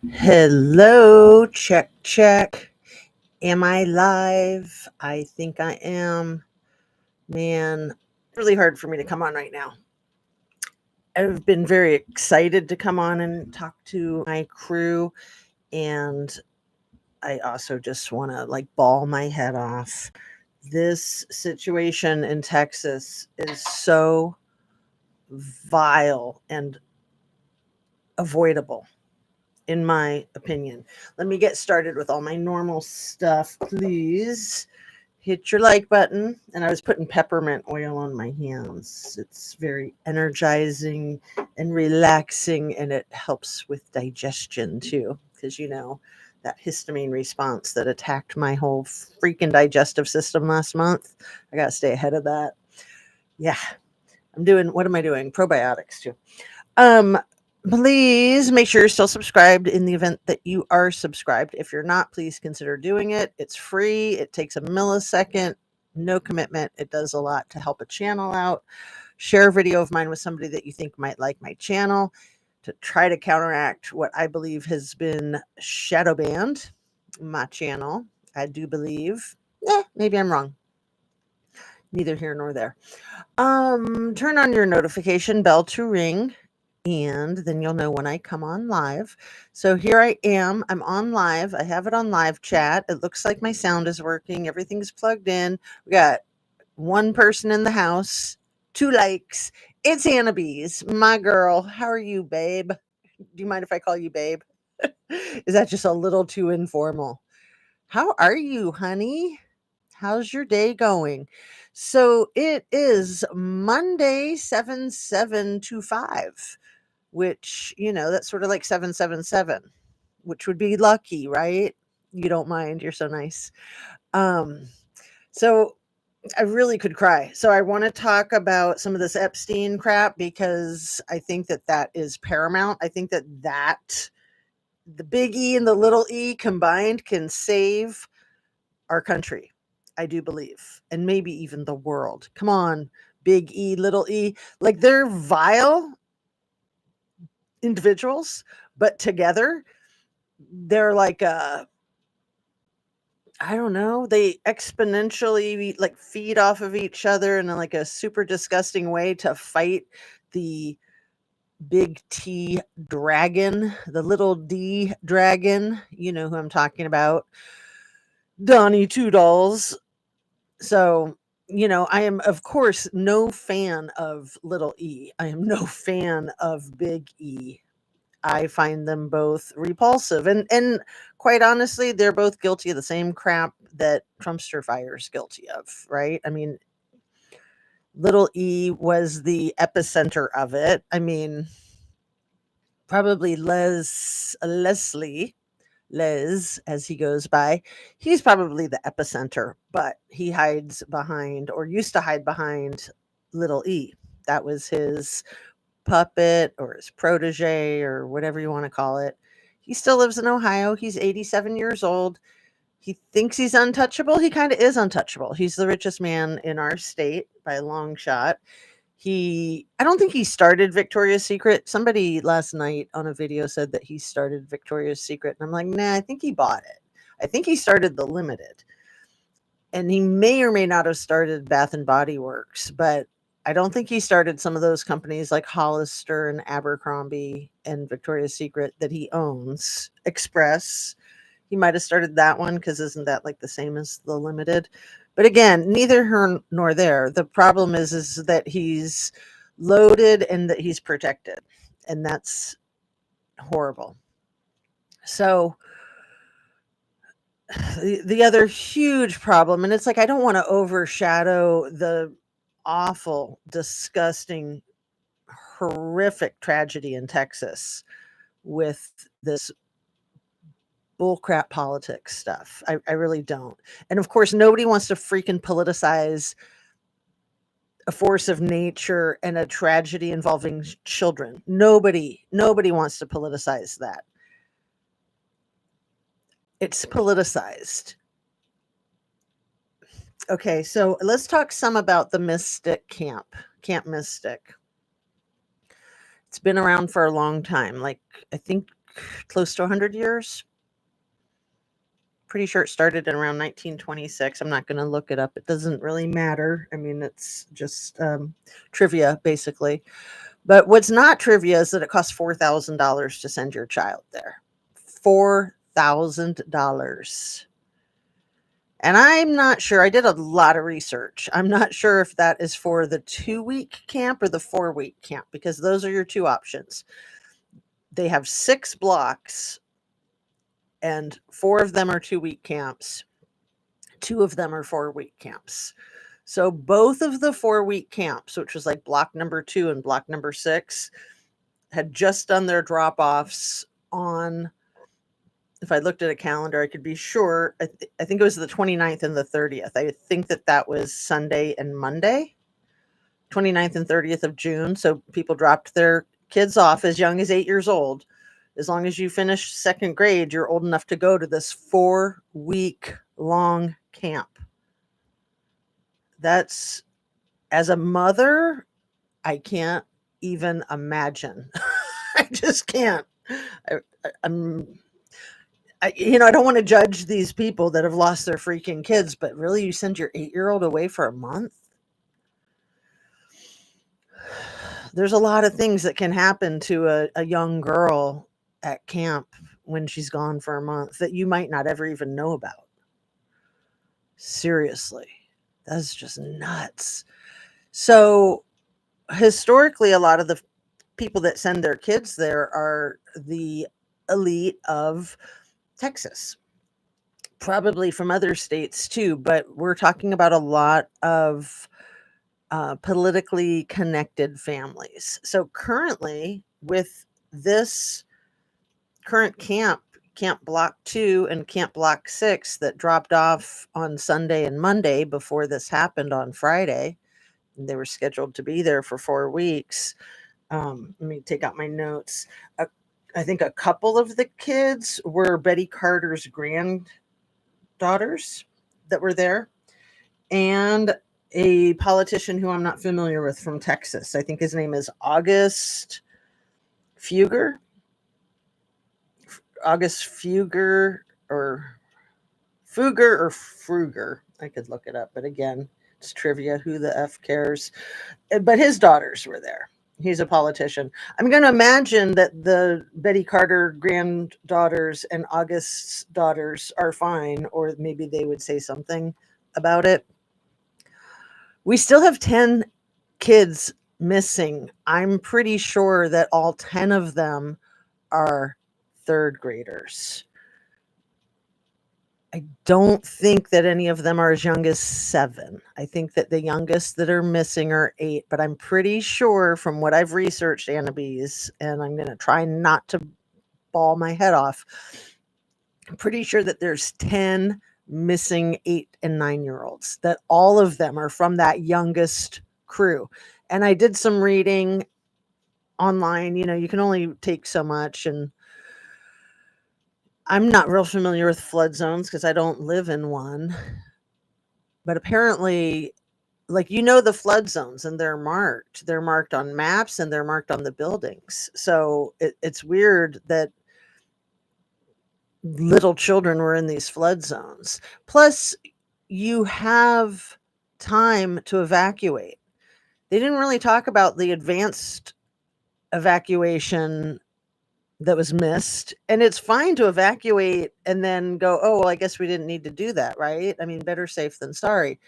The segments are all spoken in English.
Hello, check, check. Am I live? I think I am. Man, really hard for me to come on right now. I've been very excited to come on and talk to my crew, and I also just want to like bawl my head off. This situation in Texas is so vile and avoidable, in my opinion. Let me get started with all my normal stuff, please. Hit your like button. And I was putting peppermint oil on my hands. It's very energizing and relaxing, and it helps with digestion too, because that histamine response that attacked my whole freaking digestive system last month. I got to stay ahead of that. Yeah, I'm doing, what am I doing? Probiotics too. Um, Please make sure you're still subscribed in the event that you are subscribed. If you're not, please consider doing it. It's free. It takes a millisecond, no commitment. It does a lot to help a channel out. Share a video of mine with somebody that you think might like my channel to try to counteract what I believe has been shadow banned my channel. I do believe. Maybe I'm wrong. Neither here nor there. Turn on your notification bell to ring, and then you'll know when I come on live. So here I am. I'm on live. I have it on live chat. It looks like my sound is working. Everything's plugged in. We got one person in the house, 2 likes. It's Anna Bees, my girl. How are you, babe? Do you mind if I call you babe? Is that just a little too informal? How are you, honey? How's your day going? So it is Monday, 7725, which, that's sort of like 777, which would be lucky, right? You don't mind. You're so nice. Um, so I really could cry. So I want to talk about some of this Epstein crap because I think that that is paramount. I think that the big E and the little e combined can save our country. I do believe, and maybe even the world. Come on, big E, little e. Like, they're vile individuals, but together they're like I don't know, they exponentially like feed off of each other in like a super disgusting way to fight the big T dragon, the little D dragon. You know who I'm talking about. Donnie Two Dolls. So, I am, of course, no fan of little e. I am no fan of big E. I find them both repulsive. And quite honestly, they're both guilty of the same crap that Trumpster Fire is guilty of, right? I mean, little e was the epicenter of it. I mean, probably Les, as he goes by, he's probably the epicenter, but he hides behind, or used to hide behind, little e. That was his puppet or his protege or whatever you want to call it. He still lives in Ohio. He's 87 years old. He thinks he's untouchable. He kind of is untouchable. He's the richest man in our state by a long shot. I don't think he started Victoria's Secret. Somebody last night on a video said that he started Victoria's Secret. And I'm like, nah, I think he bought it. I think he started the Limited. And he may or may not have started Bath and Body Works, but I don't think he started some of those companies like Hollister and Abercrombie and Victoria's Secret that he owns. Express. He might have started that one because isn't that like the same as the Limited? But again, neither here nor there. The problem is that he's loaded and that he's protected, and that's horrible. So the other huge problem, and it's like I don't want to overshadow the awful, disgusting, horrific tragedy in Texas with this bullcrap politics stuff. I really don't. And of course, nobody wants to freaking politicize a force of nature and a tragedy involving children. Nobody wants to politicize that. It's politicized. Okay, so let's talk some about the Mystic Camp Mystic. It's been around for a long time. Like, I think close to 100 years. Pretty sure it started in around 1926. I'm not going to look it up. It doesn't really matter. I mean, it's just trivia, basically. But what's not trivia is that it costs $4,000 to send your child there. $4,000. And I'm not sure. I did a lot of research. I'm not sure if that is for the 2-week camp or the 4-week camp, because those are your two options. They have 6 blocks, and 4 of them are 2-week camps. 2 of them are 4-week camps. So both of the 4-week camps, which was like block number 2 and block number 6, had just done their drop-offs on, if I looked at a calendar, I could be sure. I think it was the 29th and the 30th. I think that was Sunday and Monday, 29th and 30th of June. So people dropped their kids off as young as 8 years old. As long as you finish 2nd grade, you're old enough to go to this 4-week long camp. That's, as a mother, I can't even imagine. I just can't. I don't want to judge these people that have lost their freaking kids, but really, you send your 8-year-old away for a month? There's a lot of things that can happen to a young girl at camp when she's gone for a month that you might not ever even know about. Seriously, that's just nuts. So historically, a lot of the people that send their kids there are the elite of Texas, probably from other states too, but we're talking about a lot of politically connected families. So currently, with this current camp block 2 and camp block 6 that dropped off on Sunday and Monday before this happened on Friday, and they were scheduled to be there for 4 weeks. Let me take out my notes. I think a couple of the kids were Betty Carter's granddaughters that were there, and a politician who I'm not familiar with from Texas. I think his name is August Fugger. August Fugger or Fruger. I could look it up, but again, it's trivia. Who the F cares? But his daughters were there. He's a politician. I'm going to imagine that the Betty Carter granddaughters and August's daughters are fine, or maybe they would say something about it. We still have 10 kids missing. I'm pretty sure that all 10 of them are 3rd graders. I don't think that any of them are as young as 7. I think that the youngest that are missing are 8, but I'm pretty sure from what I've researched, Annabise, and I'm going to try not to bawl my head off, I'm pretty sure that there's 10 missing 8 and 9-year-olds, that all of them are from that youngest crew. And I did some reading online. You can only take so much, and I'm not real familiar with flood zones because I don't live in one. But apparently, the flood zones, and they're marked. They're marked on maps, and they're marked on the buildings. So it's weird that little children were in these flood zones. Plus, you have time to evacuate. They didn't really talk about the advanced evacuation that was missed. And it's fine to evacuate and then go, oh, well, I guess we didn't need to do that, right? I mean, better safe than sorry.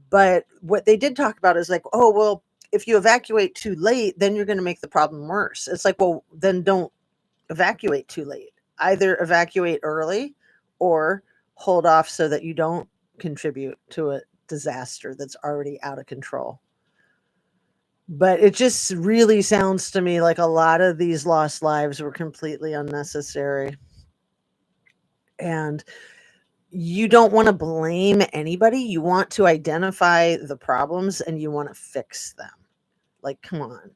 But what they did talk about is like, oh, well, if you evacuate too late, then you're going to make the problem worse. It's like, well, then don't evacuate too late. Either evacuate early or hold off so that you don't contribute to a disaster that's already out of control. But it just really sounds to me like a lot of these lost lives were completely unnecessary. And you don't want to blame anybody. You want to identify the problems and you want to fix them. Like, come on.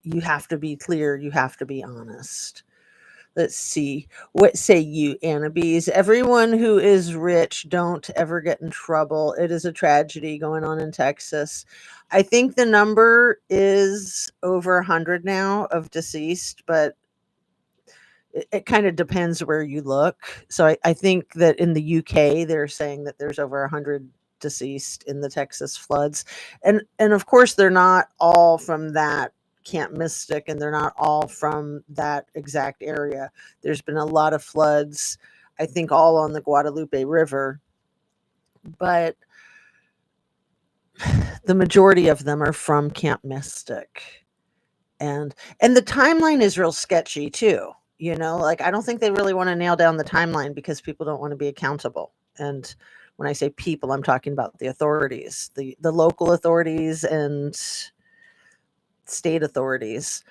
You have to be clear. You have to be honest. Let's see. What say you, Annabes? Everyone who is rich, don't ever get in trouble. It is a tragedy going on in Texas. I think the number is over 100 now of deceased, but it kind of depends where you look. So I think that in the UK, they're saying that there's over 100 deceased in the Texas floods. And of course, they're not all from that Camp Mystic, and they're not all from that exact area. There's been a lot of floods, I think, all on the Guadalupe River, but the majority of them are from Camp Mystic. And the timeline is real sketchy too. Like, I don't think they really want to nail down the timeline because people don't want to be accountable. And when I say people, I'm talking about the authorities, the local authorities and state authorities.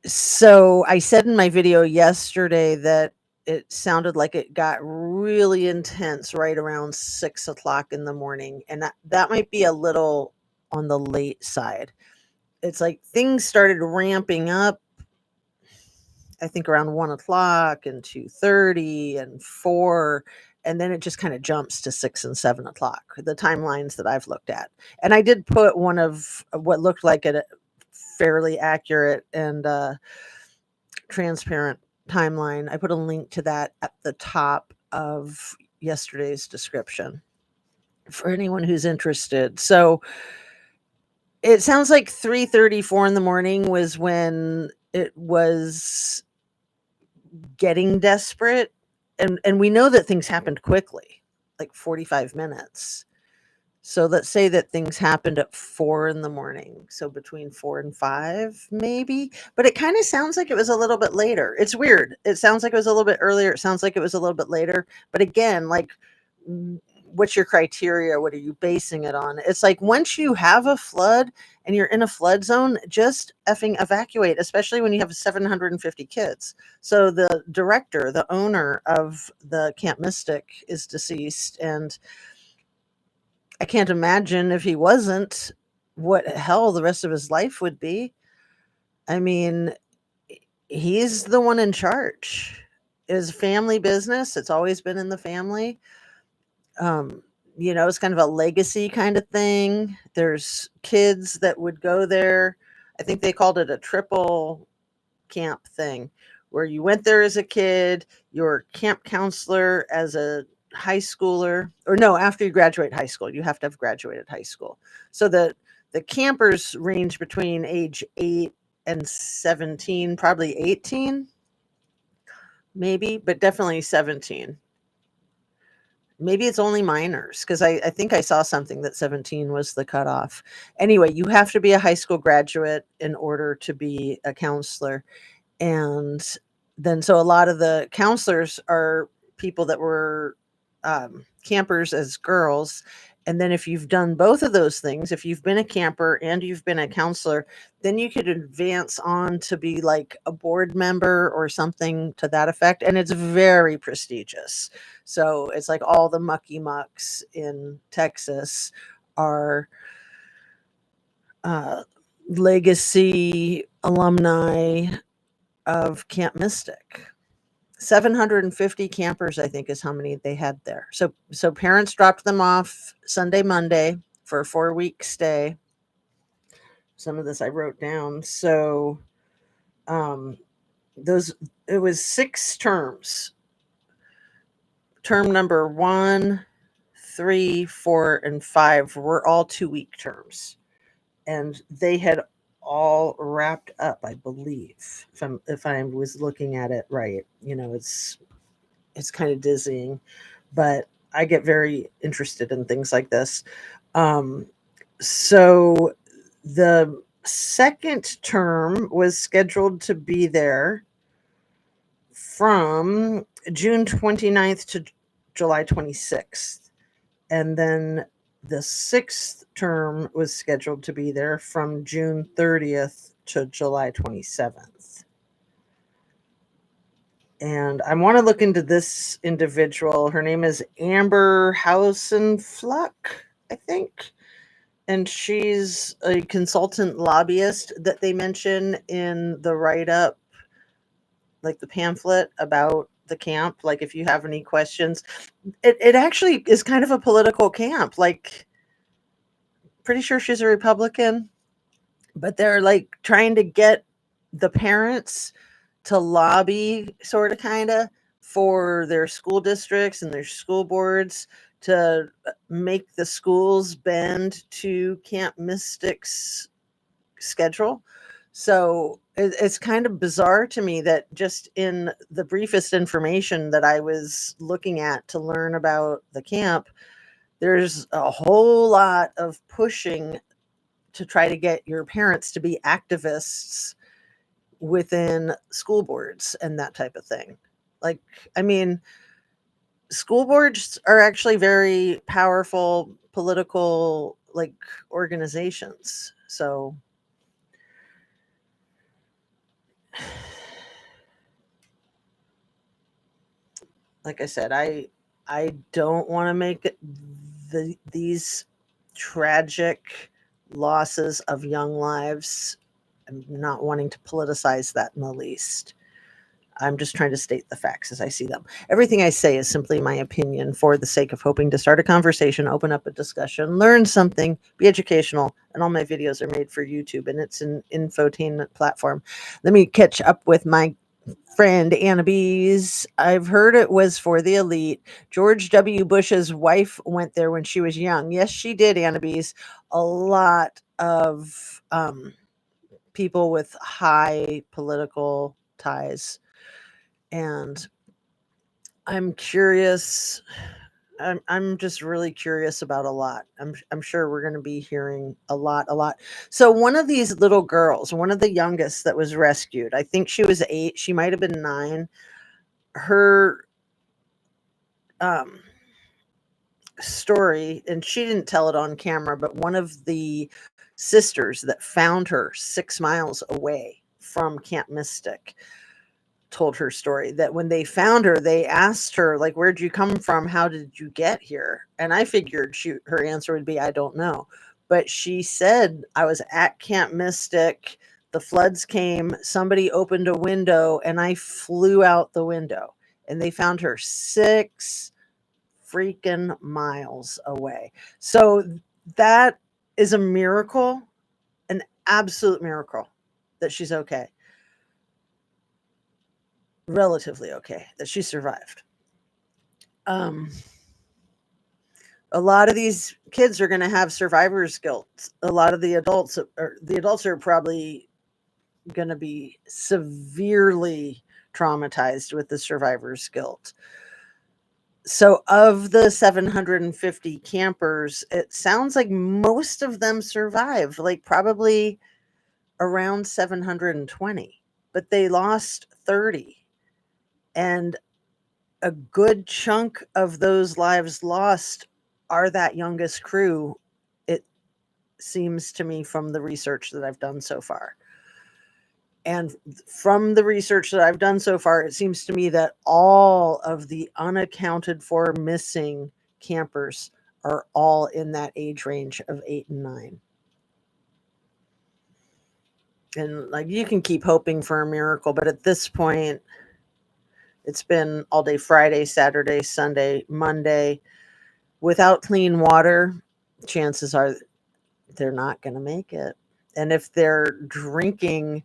So I said in my video yesterday that it sounded like it got really intense right around 6 o'clock in the morning. And that might be a little on the late side. It's like things started ramping up, I think, around 1 o'clock and 2:30 and 4, and then it just kind of jumps to 6 and 7 o'clock. The timelines that I've looked at, and I did put one of what looked like a fairly accurate and transparent timeline. I put a link to that at the top of yesterday's description for anyone who's interested. So it sounds like 3:34 in the morning was when it was getting desperate, and we know that things happened quickly, like 45 minutes. So let's say that things happened at 4 in the morning, so between 4 and 5 maybe, but it kind of sounds like it was a little bit later. It's weird. It sounds like it was a little bit earlier, it sounds like it was a little bit later, but again, like, what's your criteria? What are you basing it on? It's like, once you have a flood and you're in a flood zone, just effing evacuate, especially when you have 750 kids. So the director, the owner of the Camp Mystic, is deceased, and I can't imagine if he wasn't, what hell the rest of his life would be. I mean, he's the one in charge. It's family business. It's always been in the family. Um, it's kind of a legacy kind of thing. There's kids that would go there. I think they called it a triple camp thing, where you went there as a kid, your camp counselor as a high schooler, or no, after you graduate high school, you have to have graduated high school. So the campers range between age 8 and 17, probably 18, maybe, but definitely 17. Maybe it's only minors, because I think I saw something that 17 was the cutoff. Anyway, you have to be a high school graduate in order to be a counselor. And then, so a lot of the counselors are people that were campers as girls. And then if you've done both of those things, if you've been a camper and you've been a counselor, then you could advance on to be like a board member or something to that effect. And it's very prestigious. So it's like all the mucky mucks in Texas are legacy alumni of Camp Mystic. 750 campers, I think, is how many they had there. So parents dropped them off Sunday, Monday for a 4-week stay. Some of this I wrote down. So it was 6 terms. Term number 1, 3, 4, and 5 were all 2-week terms. And they had all wrapped up, I believe, if I was looking at it right. It's kind of dizzying, but I get very interested in things like this. So the second term was scheduled to be there from June 29th to July 26th. And then the 6th term was scheduled to be there from June 30th to July 27th. And I want to look into this individual. Her name is Amber Hausenfluck, I think. And she's a consultant lobbyist that they mention in the write-up like the pamphlet about the camp. Like if you have any questions, it actually is kind of a political camp. Like pretty sure she's a Republican, but they're like trying to get the parents to lobby sort of kind of for their school districts and their school boards to make the schools bend to Camp Mystic's schedule. So it's kind of bizarre to me that just in the briefest information that I was looking at to learn about the camp, there's a whole lot of pushing to try to get your parents to be activists within school boards and that type of thing. Like, I mean, school boards are actually very powerful political like organizations. So like I said, I don't want to make these tragic losses of young lives. I'm not wanting to politicize that in the least. I'm just trying to state the facts as I see them. Everything I say is simply my opinion for the sake of hoping to start a conversation, open up a discussion, learn something, be educational, and all my videos are made for YouTube and it's an infotainment platform. Let me catch up with my friend Anna Bees. I've heard it was for the elite. George W. Bush's wife went there when she was young. Yes, she did, Anna Bees. A lot of people with high political ties. And I'm curious. I'm just really curious about a lot. I'm sure we're going to be hearing a lot, a lot. So one of these little girls, one of the youngest that was rescued, I think she was 8. She might have been 9. Her um, story, and she didn't tell it on camera, but one of the sisters that found her 6 miles away from Camp Mystic told her story that when they found her, they asked her, like, where'd you come from? How did you get here? And I figured her answer would be, I don't know. But she said, I was at Camp Mystic. The floods came. Somebody opened a window and I flew out the window. And they found her 6 freaking miles away. So that is a miracle, an absolute miracle that she's okay. Relatively okay, that she survived. A lot of these kids are going to have survivor's guilt. A lot of the adults are probably going to be severely traumatized with the survivor's guilt. So of the 750 campers, it sounds like most of them survived, like probably around 720, but they lost 30. And a good chunk of those lives lost are that youngest crew, it seems to me from the research that I've done so far. And from the research that I've done so far, it seems to me that all of the unaccounted for missing campers are all in that age range of 8 and 9. And like you can keep hoping for a miracle, but at this point, it's been all day Friday, Saturday, Sunday, Monday. Without clean water, chances are they're not going to make it. And if they're drinking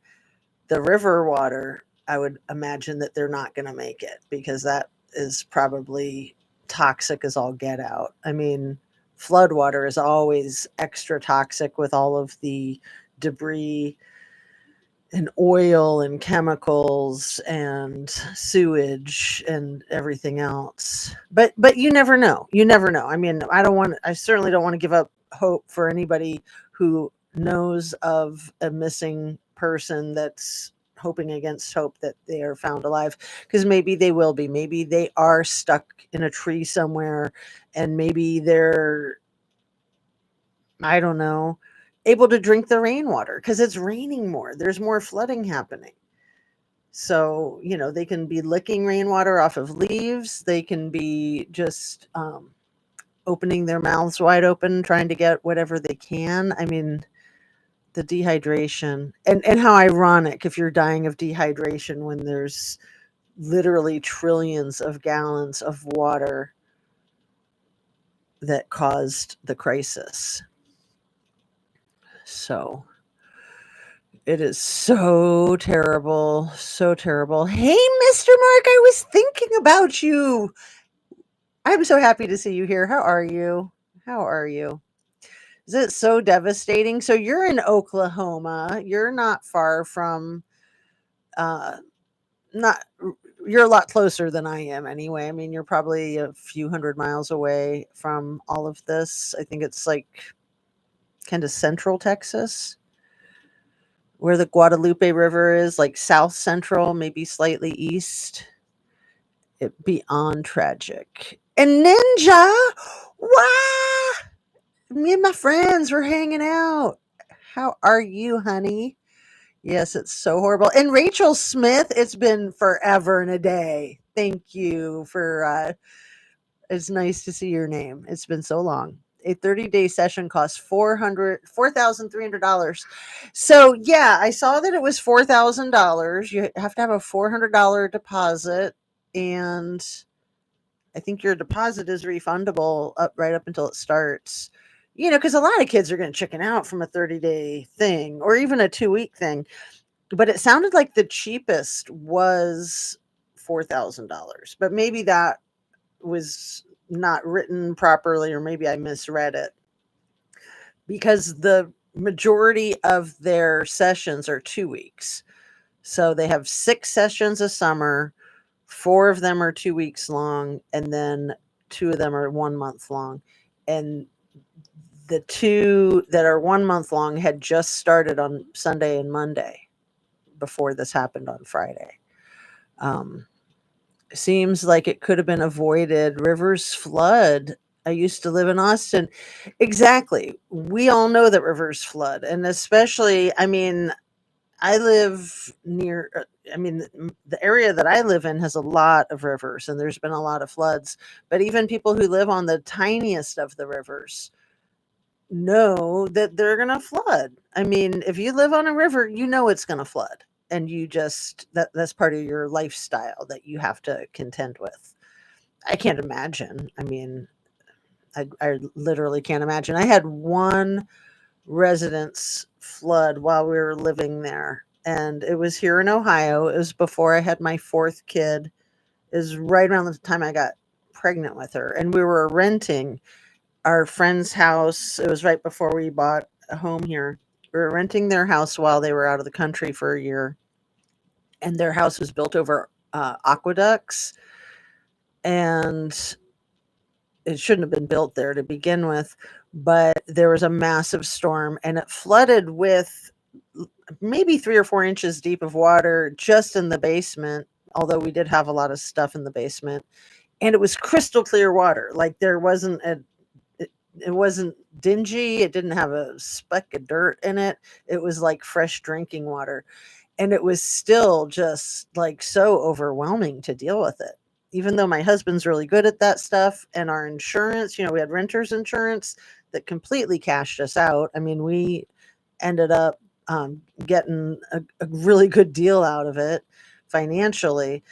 the river water, I would imagine that they're not going to make it because that is probably toxic as all get out. I mean, flood water is always extra toxic with all of the debris and oil and chemicals and sewage and everything else. But you never know. You never know. I mean, I certainly don't want to give up hope for anybody who knows of a missing person that's hoping against hope that they are found alive, because maybe they will be. Maybe they are stuck in a tree somewhere and maybe they're, I don't know, able to drink the rainwater because it's raining more. There's more flooding happening. So, they can be licking rainwater off of leaves. They can be just opening their mouths wide open, trying to get whatever they can. I mean, the dehydration, and how ironic if you're dying of dehydration when there's literally trillions of gallons of water that caused the crisis. So it is so terrible, so terrible. Hey, Mr. Mark, I was thinking about you. I'm so happy to see you here. How are you? How are you? Is it so devastating? So you're in Oklahoma. You're not far from uh not you're a lot closer than I am anyway. I mean, you're probably a few hundred miles away from all of this. I think it's like kind of central Texas, where the Guadalupe River is, like south central, maybe slightly east. It beyond tragic. And Ninja, wow! Me and my friends were hanging out. How are you, honey? Yes, it's so horrible. And Rachel Smith, it's been forever and a day. Thank you for it's nice to see your name. It's been so long. A 30-day session costs $4,300. So yeah, I saw that it was $4,000. You have to have a $400 deposit, and I think your deposit is refundable right up until it starts. You know, because a lot of kids are going to chicken out from a 30-day thing or even a 2-week thing. But it sounded like the cheapest was $4,000. But maybe that was not written properly, or maybe I misread it, because the majority of their sessions are 2 weeks. So they have 6 sessions a summer, 4 of them are 2 weeks long, and then 2 of them are 1 month long. And the 2 that are 1 month long had just started on Sunday and Monday before this happened on Friday. Seems like it could have been avoided. Rivers flood. I used to live in Austin. Exactly. We all know that rivers flood. And especially, I mean, I live near, the area that I live in has a lot of rivers, and there's been a lot of floods. But even people who live on the tiniest of the rivers know that they're going to flood. I mean, if you live on a river, you know it's going to flood. And you just, that's part of your lifestyle that you have to contend with. I can't imagine. I mean, I literally can't imagine. I had one residence flood while we were living there, and it was here in Ohio. It was before I had my 4th kid. It was right around the time I got pregnant with her, and we were renting our friend's house. It was right before we bought a home here. We were renting their house while they were out of the country for a year, and their house was built over aqueducts, and it shouldn't have been built there to begin with. But there was a massive storm, and it flooded with maybe 3 or 4 inches deep of water just in the basement. Although we did have a lot of stuff in the basement, and it was crystal clear water. Like there wasn't it wasn't dingy. It didn't have a speck of dirt in it. It was like fresh drinking water. And it was still just like so overwhelming to deal with it. Even though my husband's really good at that stuff, and our insurance, we had renter's insurance that completely cashed us out. I mean, we ended up getting a really good deal out of it financially.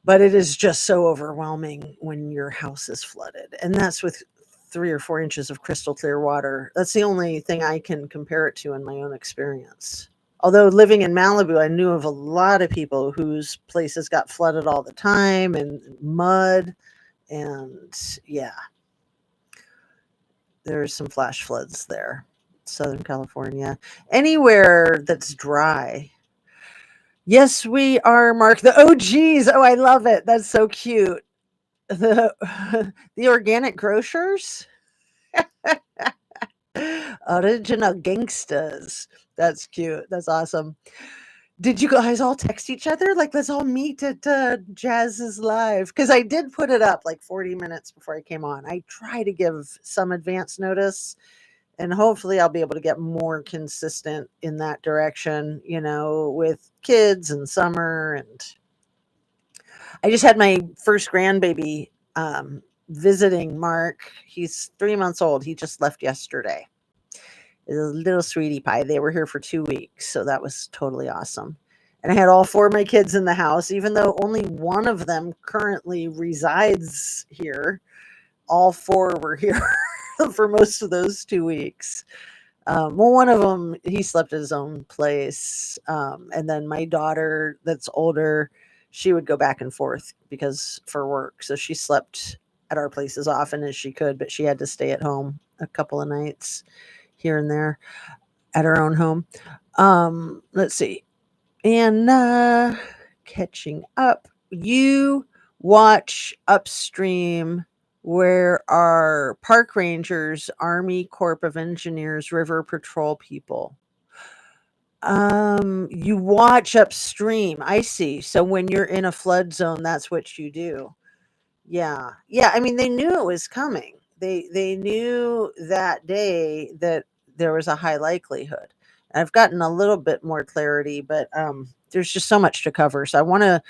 But it is just so overwhelming when your house is flooded. And that's with 3 or 4 inches of crystal clear water. That's the only thing I can compare it to in my own experience. Although living in Malibu, I knew of a lot of people whose places got flooded all the time, and mud. And yeah, there's some flash floods there. Southern California, anywhere that's dry. Yes, we are, Mark. The OGs. Oh, I love it. That's so cute. The the organic grocers. Original gangsters. That's cute. That's awesome. Did you guys all text each other? Like, let's all meet at Jazz's live. Because I did put it up like 40 minutes before I came on. I try to give some advance notice, and hopefully I'll be able to get more consistent in that direction, with kids and summer. And I just had my first grandbaby visiting Mark. He's 3 months old. He just left yesterday. a little sweetie pie. They were here for 2 weeks, so that was totally awesome. And I had all 4 of my kids in the house, even though only one of them currently resides here. All 4 were here for most of those 2 weeks. Well, one of them, he slept at his own place. And then my daughter, that's older, she would go back and forth because for work. So she slept at our place as often as she could, but she had to stay at home a couple of nights here and there at her own home. Let's see. And catching up, you watch Upstream, where our park rangers, Army Corps of Engineers, River Patrol people. You watch Upstream. I see. So when you're in a flood zone, that's what you do. Yeah. Yeah, I mean, they knew it was coming. They knew that day that there was a high likelihood. I've gotten a little bit more clarity, but there's just so much to cover. So I want to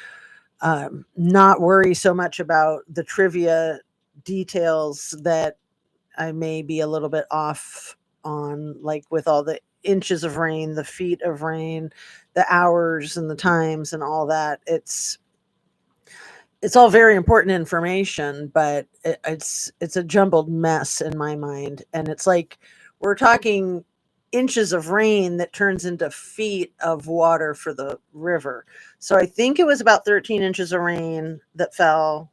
not worry so much about the trivia details that I may be a little bit off on, like with all the inches of rain, the feet of rain, the hours and the times and all that. It's all very important information, but it's a jumbled mess in my mind. And it's like we're talking inches of rain that turns into feet of water for the river. So I think it was about 13 inches of rain that fell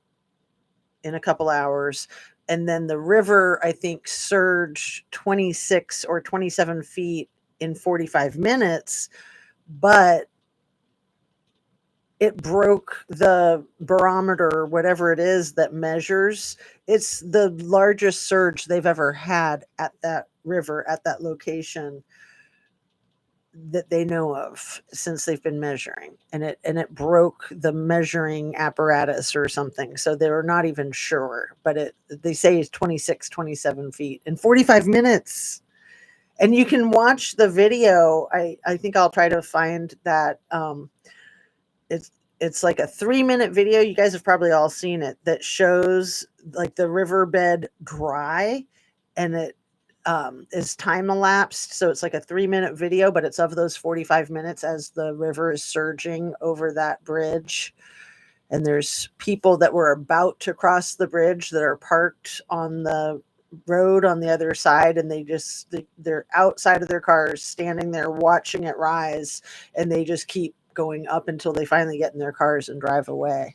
in a couple hours. And then the river, I think, surged 26 or 27 feet in 45 minutes. But it broke the barometer, whatever it is that measures. It's the largest surge they've ever had at that river, at that location, that they know of since they've been measuring. And it broke the measuring apparatus or something. So they were not even sure, but they say it's 26, 27 feet in 45 minutes. And you can watch the video. I think I'll try to find that. It's like a 3-minute video. You guys have probably all seen it, that shows like the riverbed dry, and it is time elapsed. So it's like a 3-minute video, but it's of those 45 minutes as the river is surging over that bridge. And there's people that were about to cross the bridge that are parked on the road on the other side, and they're outside of their cars standing there watching it rise, and they just keep going up until they finally get in their cars and drive away.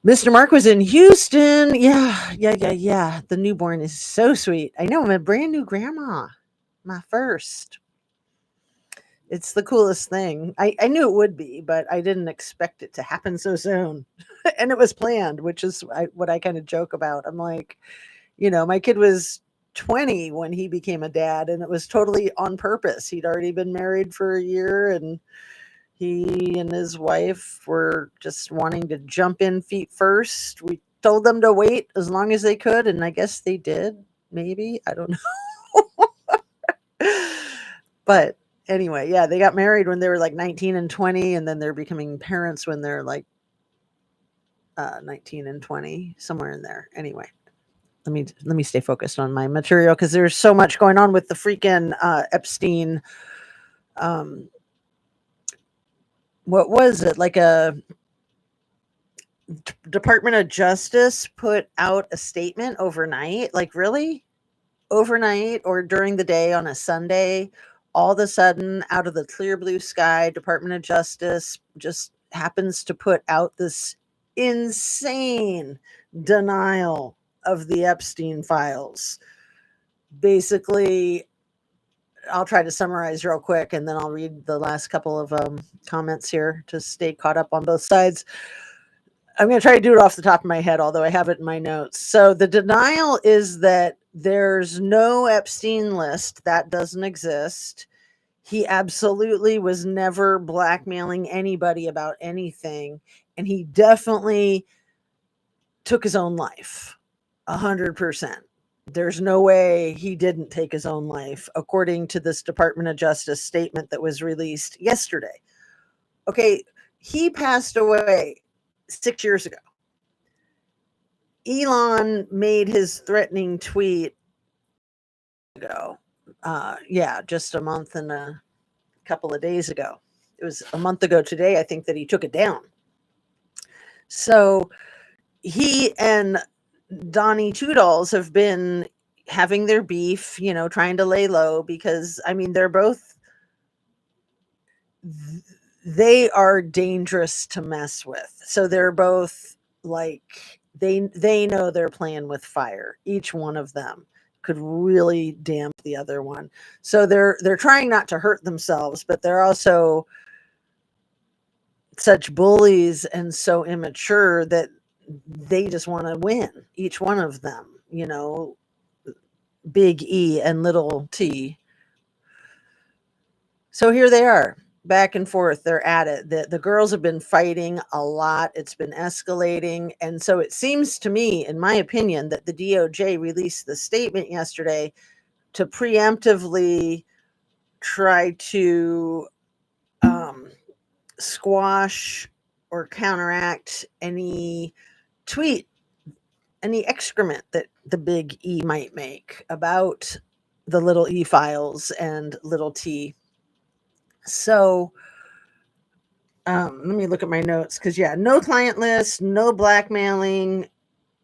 Mr. Mark was in Houston. Yeah. The newborn is so sweet. I know, I'm a brand new grandma. My first. It's the coolest thing. I knew it would be, but I didn't expect it to happen so soon. And it was planned, which is what I kind of joke about. I'm like, my kid was 20 when he became a dad, and it was totally on purpose. He'd already been married for a year, and he and his wife were just wanting to jump in feet first. We told them to wait as long as they could, and I guess they did, maybe. I don't know. But anyway, yeah, they got married when they were like 19 and 20, and then they're becoming parents when they're like 19 and 20, somewhere in there. Anyway, let me stay focused on my material, because there's so much going on with the freaking Epstien. What was it, like a Department of Justice put out a statement overnight? Like, really? Overnight or during the day on a Sunday, all of a sudden, out of the clear blue sky, Department of Justice just happens to put out this insane denial of the Epstein files. Basically, I'll try to summarize real quick, and then I'll read the last couple of comments here to stay caught up on both sides. I'm going to try to do it off the top of my head, although I have it in my notes. So the denial is that there's no Epstein list. That doesn't exist. He absolutely was never blackmailing anybody about anything. And he definitely took his own life. 100%. There's no way he didn't take his own life, according to this Department of Justice statement that was released yesterday. Okay, he passed away 6 years ago. Elon made his threatening tweet ago. Yeah, just a month and a couple of days ago. It was a month ago today, I think, that he took it down. So he and Donnie Two Dolls have been having their beef, trying to lay low because, I mean, they are dangerous to mess with. So they're both like they know they're playing with fire. Each one of them could really damp the other one. So they're trying not to hurt themselves, but they're also such bullies and so immature that they just want to win, each one of them, big E and little T. So here they are, back and forth. They're at it. The girls have been fighting a lot. It's been escalating. And so it seems to me, in my opinion, that the DOJ released the statement yesterday to preemptively try to squash or counteract any tweet, any excrement that the big E might make about the little E files and little T. So let me look at my notes because, yeah, no client list, no blackmailing,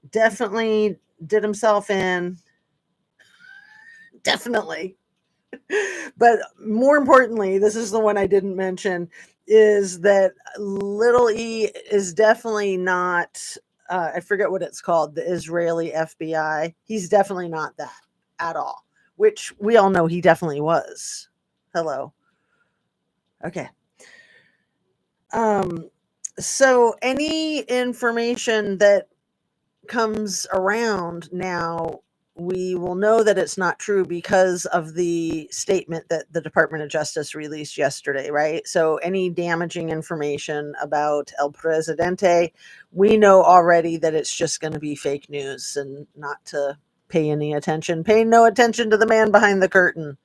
definitely did himself in. Definitely. But more importantly, this is the one I didn't mention, is that little E is definitely not, I forget what it's called, the Israeli FBI. He's definitely not that at all, which we all know he definitely was. Hello. Okay. So any information that comes around now, we will know that it's not true because of the statement that the Department of Justice released yesterday, right? So any damaging information about El Presidente, we know already that it's just going to be fake news and not to pay any attention. Pay no attention to the man behind the curtain.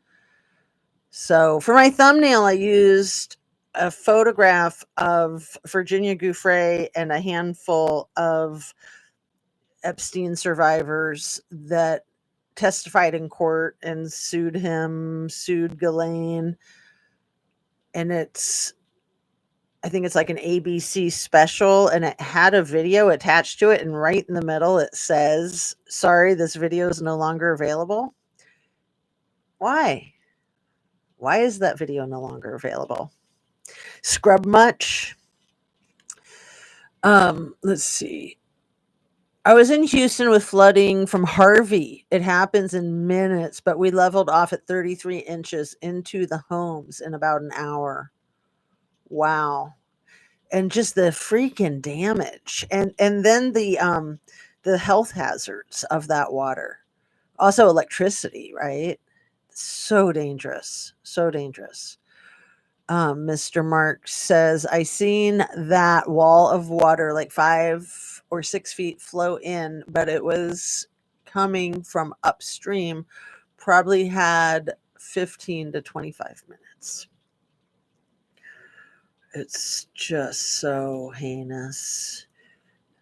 So for my thumbnail, I used a photograph of Virginia Giuffre and a handful of Epstien survivors that testified in court and sued Ghislaine. And I think it's like an ABC special, and it had a video attached to it. And right in the middle, it says, "Sorry, this video is no longer available." Why? Why is that video no longer available? Scrub much? Let's see. I was in Houston with flooding from Harvey. It happens in minutes, but we leveled off at 33 inches into the homes in about an hour. Wow. And just the freaking damage. And then the health hazards of that water. Also electricity, right? So dangerous. So dangerous. Mr. Mark says, I seen that wall of water like 5 or 6 feet flow in, but it was coming from upstream, probably had 15 to 25 minutes. It's just so heinous.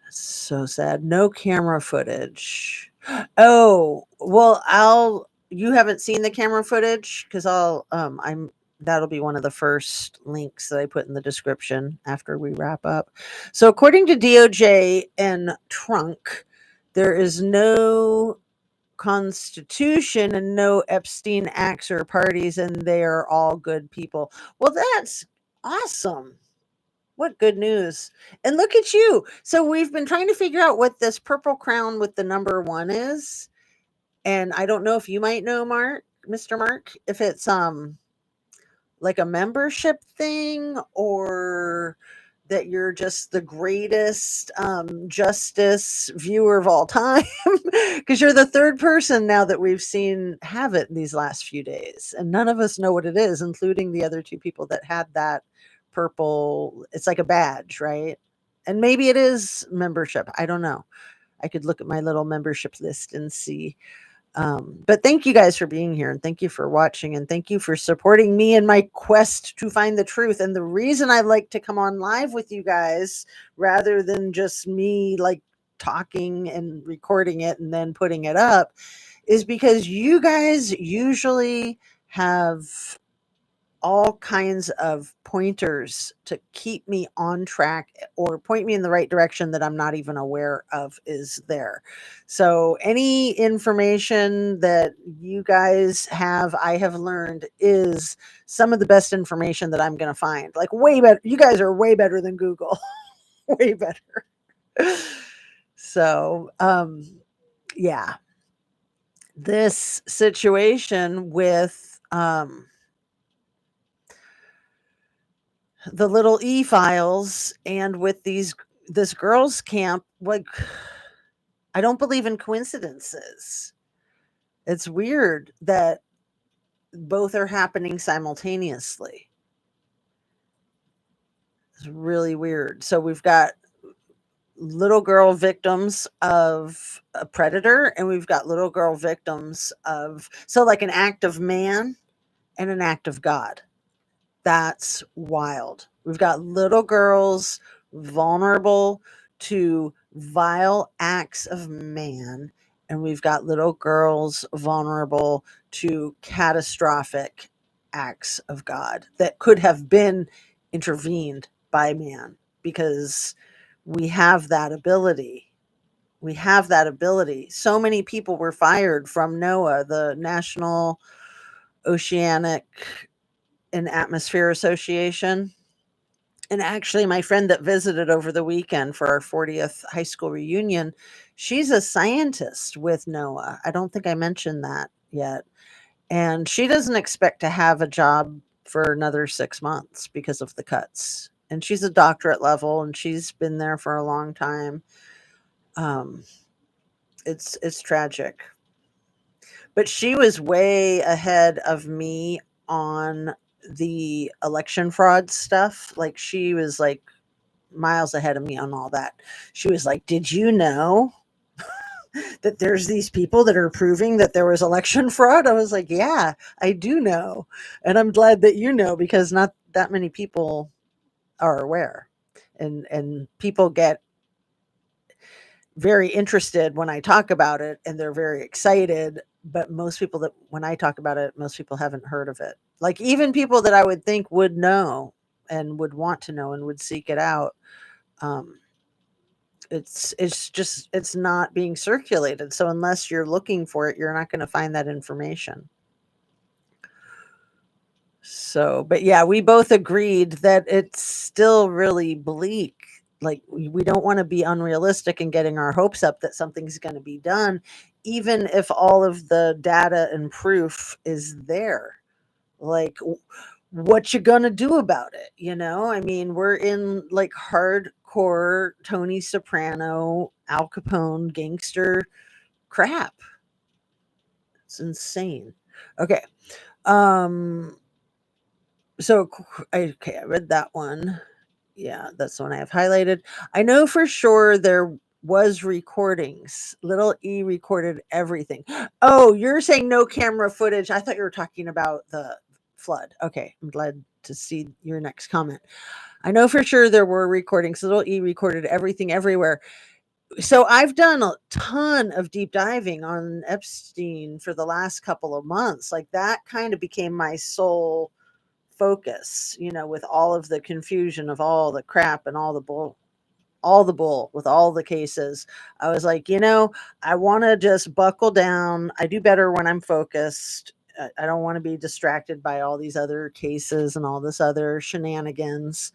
It's so sad. No camera footage. Oh, well, you haven't seen the camera footage because that'll be one of the first links that I put in the description after we wrap up. So according to DOJ and Trunk, there is no constitution and no Epstein acts or parties, and they are all good people. Well, that's awesome. What good news. And look at you. So we've been trying to figure out what this purple crown with the number 1 is. And I don't know if you might know, Mr. Mark, if it's like a membership thing, or that you're just the greatest justice viewer of all time, because you're the 3rd person now that we've seen have it in these last few days, and none of us know what it is, including the other 2 people that had that purple. It's like a badge, right? And maybe it is membership. I don't know. I could look at my little membership list and see. But thank you guys for being here, and thank you for watching, and thank you for supporting me in my quest to find the truth. And the reason I like to come on live with you guys rather than just me like talking and recording it and then putting it up is because you guys usually have all kinds of pointers to keep me on track or point me in the right direction that I'm not even aware of is there. So any information that you guys have, I have learned is some of the best information that I'm going to find. Like way better. You guys are way better than Google. Way better. So, yeah, this situation with, the little e-files and with this girls camp, like, I don't believe in coincidences. It's weird that both are happening simultaneously. It's really weird. So we've got little girl victims of a predator, and we've got little girl victims of, so like an act of man and an act of God. That's wild. We've got little girls vulnerable to vile acts of man, and we've got little girls vulnerable to catastrophic acts of God that could have been intervened by man, because we have that ability. We have that ability. So many people were fired from NOAA, the National Oceanic and Atmosphere Association. And actually, my friend that visited over the weekend for our 40th high school reunion, she's a scientist with NOAA. I don't think I mentioned that yet. And she doesn't expect to have a job for another 6 months because of the cuts. And she's a doctorate level, and she's been there for a long time. Um, it's tragic. But she was way ahead of me on the election fraud stuff. Like, she was like miles ahead of me on all that. She was like, "Did you know that there's these people that are proving that there was election fraud?" I was like, "Yeah, I do know. And I'm glad that you know, because not that many people are aware." And people get very interested when I talk about it, and they're very excited. But most people that, when I talk about it, most people haven't heard of it. Like, even people that I would think would know and would want to know and would seek it out, um, it's just, it's not being circulated. So unless you're looking for it, you're not going to find that information. So, but yeah, we both agreed that it's still really bleak. Like, we don't want to be unrealistic and getting our hopes up that something's going to be done, even if all of the data and proof is there. Like, what you gonna do about it? I mean, we're in like hardcore Tony Soprano, Al Capone gangster crap. It's insane. Okay. Um, so okay, I read that one. Yeah, that's the one I have highlighted. I know for sure there was recordings. Little E recorded everything. Oh, you're saying no camera footage. I thought you were talking about the flood. Okay, I'm glad to see your next comment. I know for sure there were recordings. Little E recorded everything everywhere. So I've done a ton of deep diving on Epstien for the last couple of months. Like, that kind of became my sole focus, with all of the confusion of all the crap and all the bull with all the cases. I was like, I want to just buckle down. I do better when I'm focused. I don't want to be distracted by all these other cases and all this other shenanigans.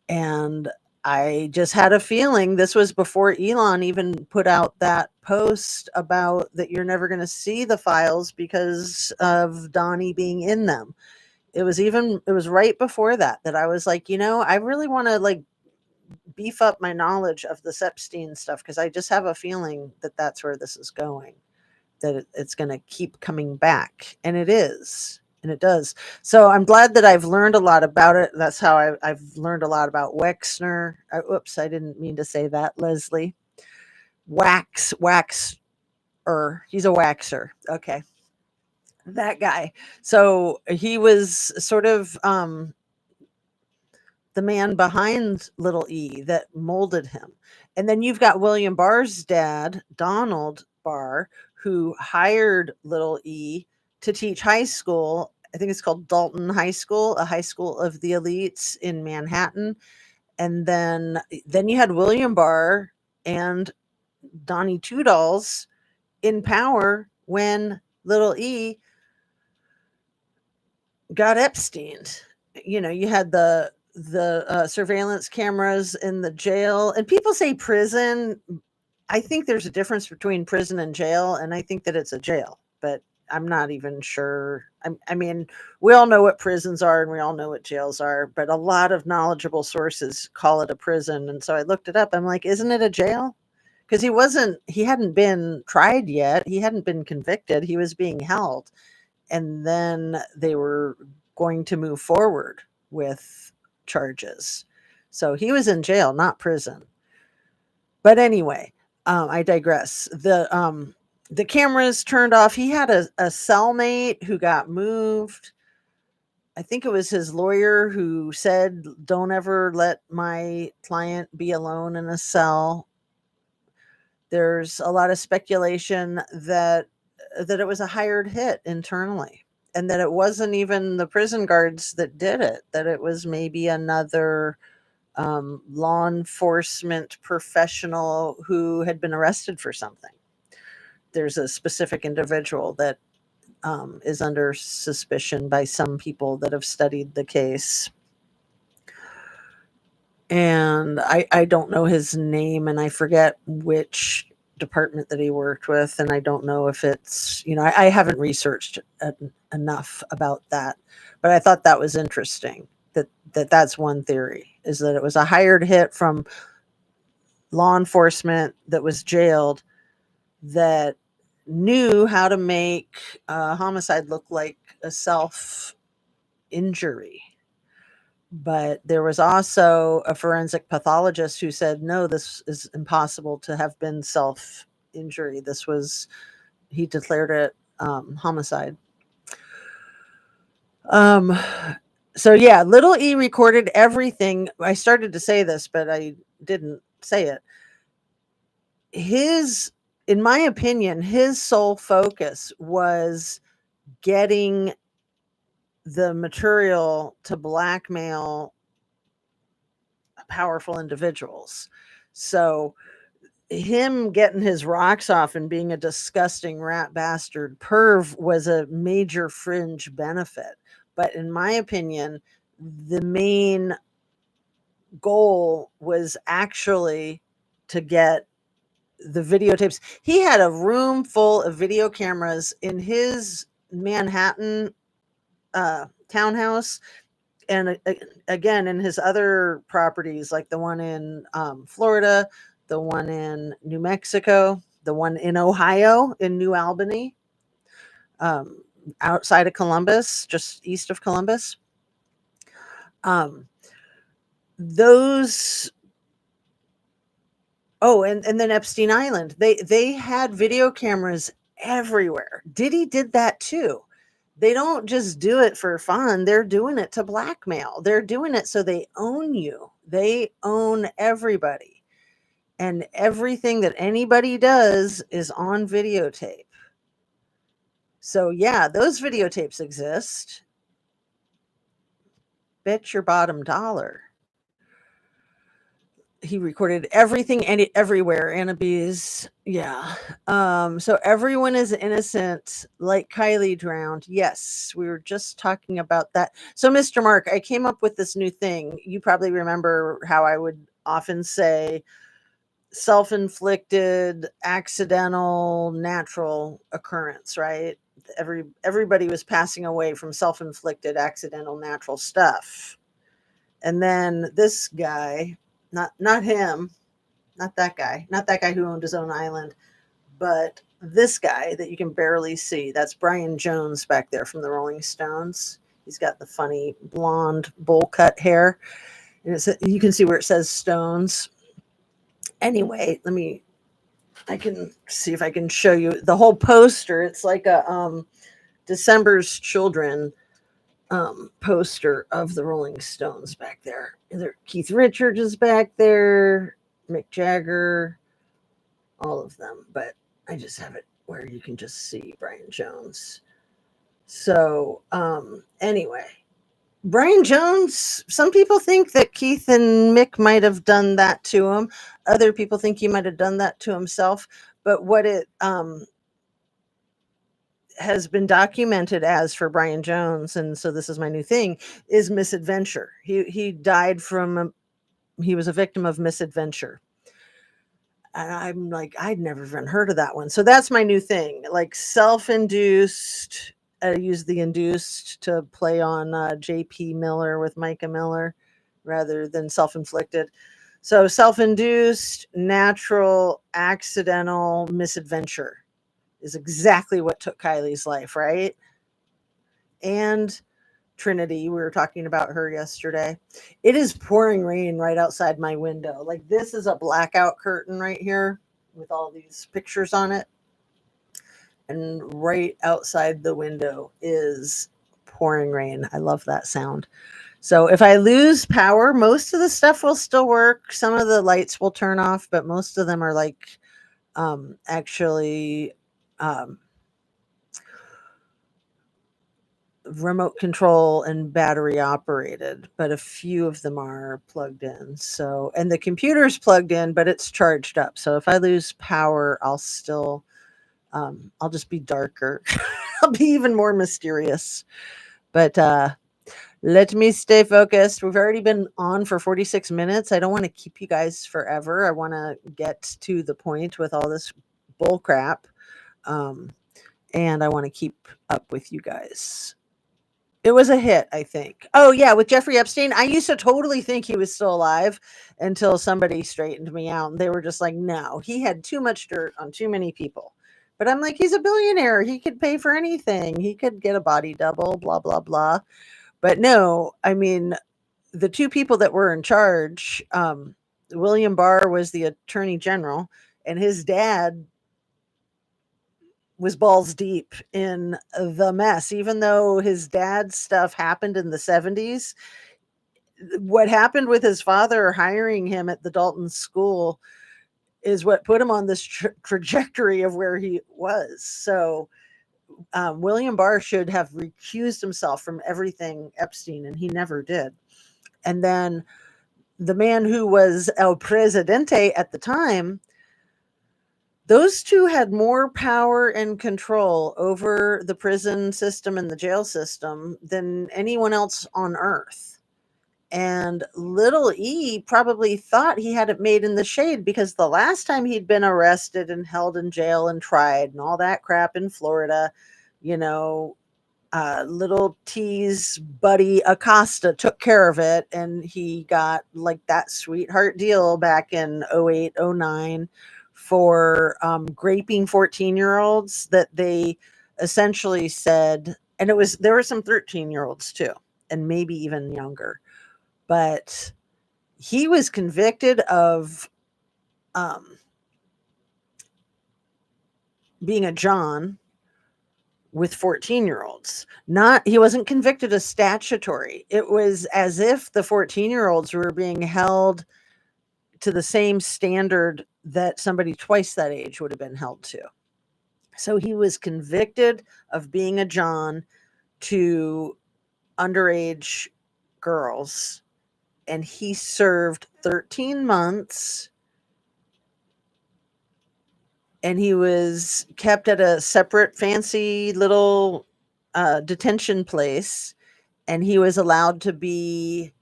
And I just had a feeling this was before Elon even put out that post about that you're never going to see the files because of Donnie being in them. It was right before that I was like, I really want to like beef up my knowledge of the Epstein stuff, because I just have a feeling that that's where this is going, that it's going to keep coming back, and it is, and it does. So I'm glad that I've learned a lot about it. That's how I've learned a lot about Wexner. Oops, I didn't mean to say that, Leslie. Waxer. He's a waxer. Okay, that guy. So he was sort of the man behind little E that molded him. And then you've got William Barr's dad, Donald Barr, who hired Little E to teach high school. I think it's called Dalton High School, a high school of the elites in Manhattan. And then you had William Barr and Donnie Two Dolls in power when Little E got Epsteined. You had the surveillance cameras in the jail, and people say prison. I think there's a difference between prison and jail, and I think that it's a jail, but I'm not even sure. I mean, we all know what prisons are and we all know what jails are, but a lot of knowledgeable sources call it a prison. And so I looked it up. I'm like, isn't it a jail? Because he hadn't been tried yet. He hadn't been convicted. He was being held. And then they were going to move forward with charges. So he was in jail, not prison. But anyway, I digress. The cameras turned off. He had a cellmate who got moved. I think it was his lawyer who said, "Don't ever let my client be alone in a cell." There's a lot of speculation that it was a hired hit internally, and that it wasn't even the prison guards that did it, that it was maybe another law enforcement professional who had been arrested for something. There's a specific individual that is under suspicion by some people that have studied the case. And I don't know his name, and I forget which department that he worked with, and I don't know if it's, I haven't researched enough about that, but I thought that was interesting, that's one theory, is that it was a hired hit from law enforcement that was jailed, that knew how to make a homicide look like a self injury. But there was also a forensic pathologist who said, no, this is impossible to have been self injury. He declared it homicide. So yeah, Little E recorded everything. I started to say this, but I didn't say it. In my opinion, his sole focus was getting the material to blackmail powerful individuals. So him getting his rocks off and being a disgusting rat bastard perv was a major fringe benefit. But in my opinion, the main goal was actually to get the videotapes. He had a room full of video cameras in his Manhattan townhouse, and again in his other properties, like the one in Florida, the one in New Mexico, the one in Ohio, in New Albany, outside of Columbus, just east of Columbus. Those and then Epstein Island, they had video cameras everywhere. Diddy did that too. They don't just do it for fun. They're doing it to blackmail. They're doing it so they own you. They own everybody. And everything that anybody does is on videotape. So yeah, those videotapes exist. Bet your bottom dollar. He recorded everything and everywhere. Annabees. Yeah. So everyone is innocent, like Kylie drowned. Yes, we were just talking about that. So Mr. Mark, I came up with this new thing. You probably remember how I would often say self-inflicted, accidental, natural occurrence, right? Everybody was passing away from self-inflicted, accidental, natural stuff. And then this guy, not him, not that guy who owned his own island, but this guy that you can barely see. That's Brian Jones back there from the Rolling Stones. He's got the funny blonde bowl cut hair, and you can see where it says Stones. Anyway, I can see if I can show you the whole poster. It's like a December's Children poster of the Rolling Stones back there. Keith Richards is back there, Mick Jagger, all of them. But I just have it where you can just see Brian Jones. So anyway, Brian Jones, some people think that Keith and Mick might have done that to him. Other people think he might have done that to himself. But what it has been documented as for Brian Jones, and so this is my new thing, is misadventure. He died from he was a victim of misadventure. And I'm like, I'd never even heard of that one. So that's my new thing, like self-induced. I use the induced to play on J.P. Miller with Micah Miller rather than self-inflicted. So self-induced, natural, accidental misadventure is exactly what took Kylie's life, right? And Trinity, we were talking about her yesterday. It is pouring rain right outside my window. Like, this is a blackout curtain right here with all these pictures on it. And right outside the window is pouring rain. I love that sound. So if I lose power, most of the stuff will still work. Some of the lights will turn off, but most of them are like actually remote control and battery operated, but a few of them are plugged in. So, and the computer's plugged in, but it's charged up. So if I lose power, I'll just be darker. I'll be even more mysterious. But let me stay focused. We've already been on for 46 minutes. I don't want to keep you guys forever. I want to get to the point with all this bull crap. And I want to keep up with you guys. It was a hit, I think. Oh, yeah, with Jeffrey Epstein, I used to totally think he was still alive until somebody straightened me out, and they were just like, "No, he had too much dirt on too many people." But I'm like, "He's a billionaire. He could pay for anything. He could get a body double, blah, blah, blah." But no, I mean, the two people that were in charge, William Barr was the attorney general, and his dad was balls deep in the mess. Even though his dad's stuff happened in the 70s, what happened with his father hiring him at the Dalton School is what put him on this trajectory of where he was. So William Barr should have recused himself from everything Epstein, and he never did. And then the man who was El Presidente at the time, those two had more power and control over the prison system and the jail system than anyone else on earth. And little E probably thought he had it made in the shade, because the last time he'd been arrested and held in jail and tried and all that crap in Florida, you know, little T's buddy Acosta took care of it, and he got like that sweetheart deal back in 08, 09 for graping 14-year-olds that they essentially said, and there were some 13-year-olds too, and maybe even younger. But he was convicted of being a John with 14-year-olds. He wasn't convicted of statutory. It was as if the 14-year-olds were being held to the same standard that somebody twice that age would have been held to. So he was convicted of being a John to underage girls, and he served 13 months, and he was kept at a separate fancy little detention place, and he was allowed to be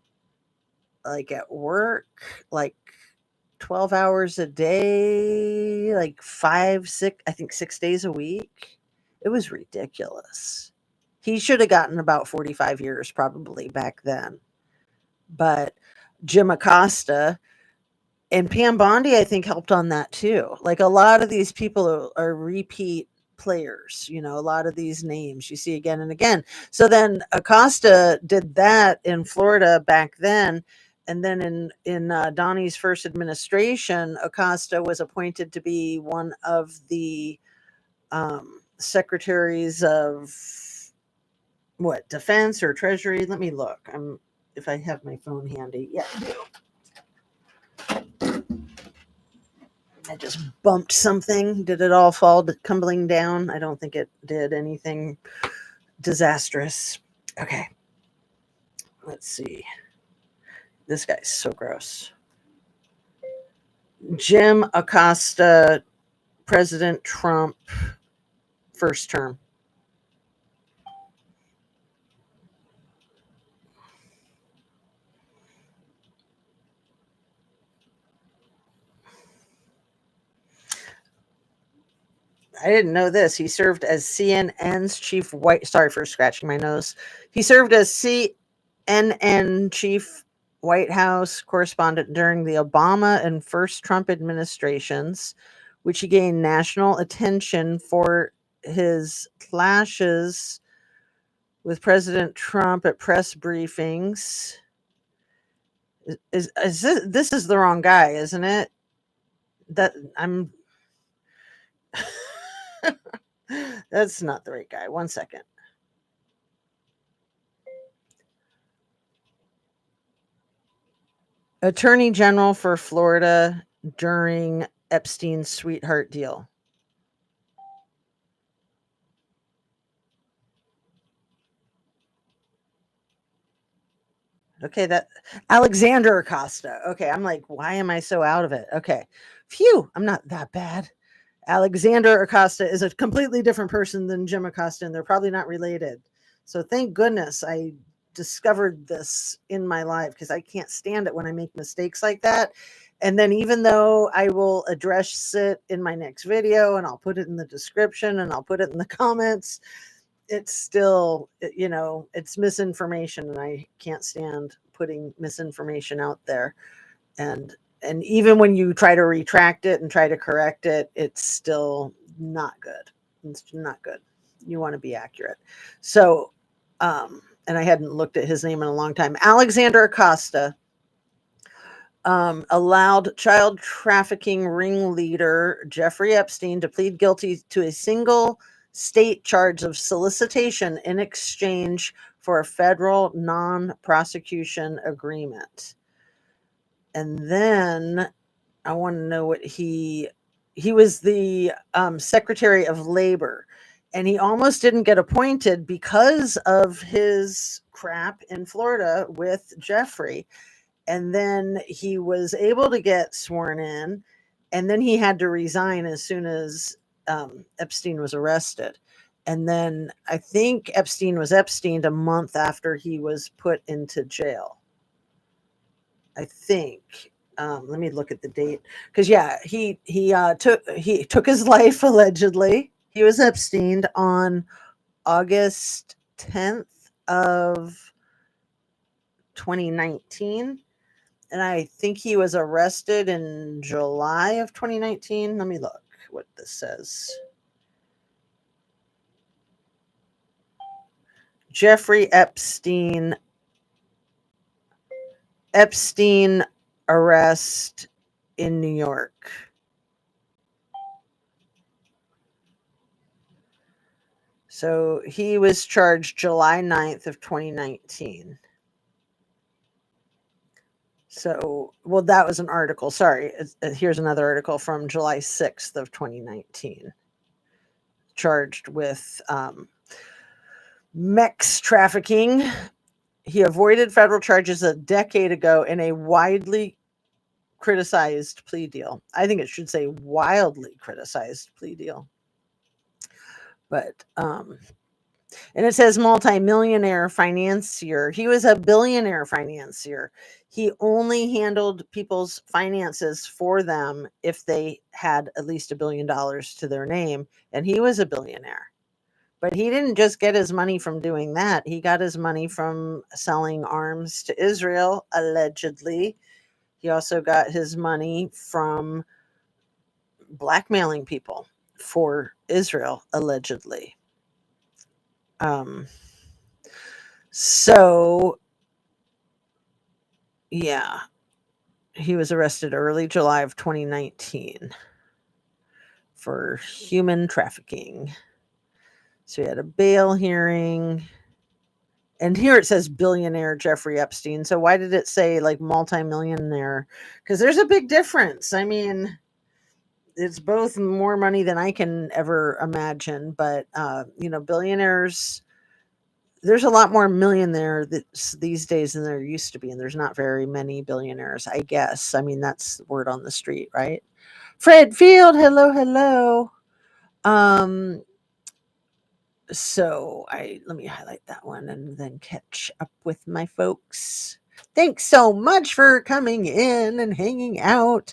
like at work like 12 hours a day, like 6, I think 6 days a week. It was ridiculous. He should have gotten about 45 years probably back then. But Jim Acosta and Pam Bondi, I think, helped on that too. Like, a lot of these people are repeat players, a lot of these names you see again and again. So then Acosta did that in Florida back then. And then in Donnie's first administration, Acosta was appointed to be one of the secretaries of defense or treasury. Let me look. If I have my phone handy. Yeah, I do. I just bumped something. Did it all fall tumbling down? I don't think it did anything disastrous. Okay. Let's see. This guy's so gross. Jim Acosta, President Trump, first term. I didn't know this. He served as CNN's chief white. Sorry for scratching my nose. He served as CNN chief White House correspondent during the Obama and first Trump administrations, which he gained national attention for his clashes with President Trump at press briefings. Is this is the wrong guy, isn't it? That I'm. That's not the right guy. 1 second. Attorney General for Florida during Epstein's sweetheart deal. Okay, that Alexander Acosta. Okay, I'm like, why am I so out of it? Okay. Phew, I'm not that bad. Alexander Acosta is a completely different person than Jim Acosta, and they're probably not related. So thank goodness I discovered this in my life, because I can't stand it when I make mistakes like that. And then even though I will address it in my next video and I'll put it in the description and I'll put it in the comments, it's still, it's misinformation, and I can't stand putting misinformation out there. And even when you try to retract it and try to correct it, it's still not good. It's not good. You want to be accurate. So, and I hadn't looked at his name in a long time. Alexander Acosta allowed child trafficking ringleader Jeffrey Epstein to plead guilty to a single state charge of solicitation in exchange for a federal non-prosecution agreement. And then I want to know what he was the Secretary of Labor, and he almost didn't get appointed because of his crap in Florida with Jeffrey. And then he was able to get sworn in, and then he had to resign as soon as Epstein was arrested. And then I think Epstein was Epsteined a month after he was put into jail. I think. Let me look at the date, because he took his life allegedly. He was Epsteined on August 10th of 2019. And I think he was arrested in July of 2019. Let me look what this says. Jeffrey Epstein arrest in New York. So he was charged July 9th of 2019. So, well, that was an article. Sorry. Here's another article from July 6th of 2019. Charged with MEX trafficking. He avoided federal charges a decade ago in a widely criticized plea deal. I think it should say wildly criticized plea deal. But, and it says multimillionaire financier. He was a billionaire financier. He only handled people's finances for them if they had at least $1 billion to their name. And he was a billionaire. But he didn't just get his money from doing that. He got his money from selling arms to Israel, allegedly. He also got his money from blackmailing people for Israel, allegedly. So, yeah, he was arrested early July of 2019 for human trafficking. So he had a bail hearing. And here it says billionaire Jeffrey Epstein. So why did it say like multimillionaire? Because there's a big difference. I mean, it's both more money than I can ever imagine. But billionaires, there's a lot more millionaire these days than there used to be, and there's not very many billionaires, I guess. I mean, that's the word on the street, right? Fred Field, hello, hello. Um, so I let me highlight that one and then catch up with my folks. Thanks so much for coming in and hanging out.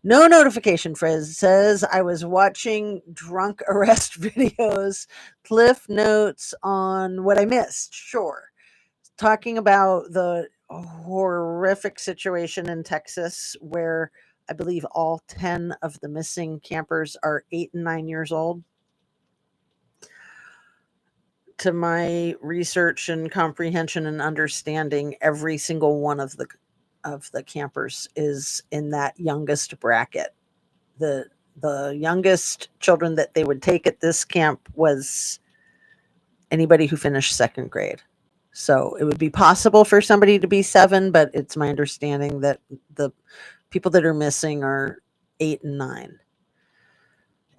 No notification, Frizz says. I was watching drunk arrest videos, cliff notes on what I missed. Sure. Talking about the horrific situation in Texas where I believe all 10 of the missing campers are 8 and 9 years old. To my research and comprehension and understanding, every single one of the campers is in that youngest bracket. The youngest children that they would take at this camp was anybody who finished second grade. So it would be possible for somebody to be 7, but it's my understanding that the people that are missing are 8 and 9.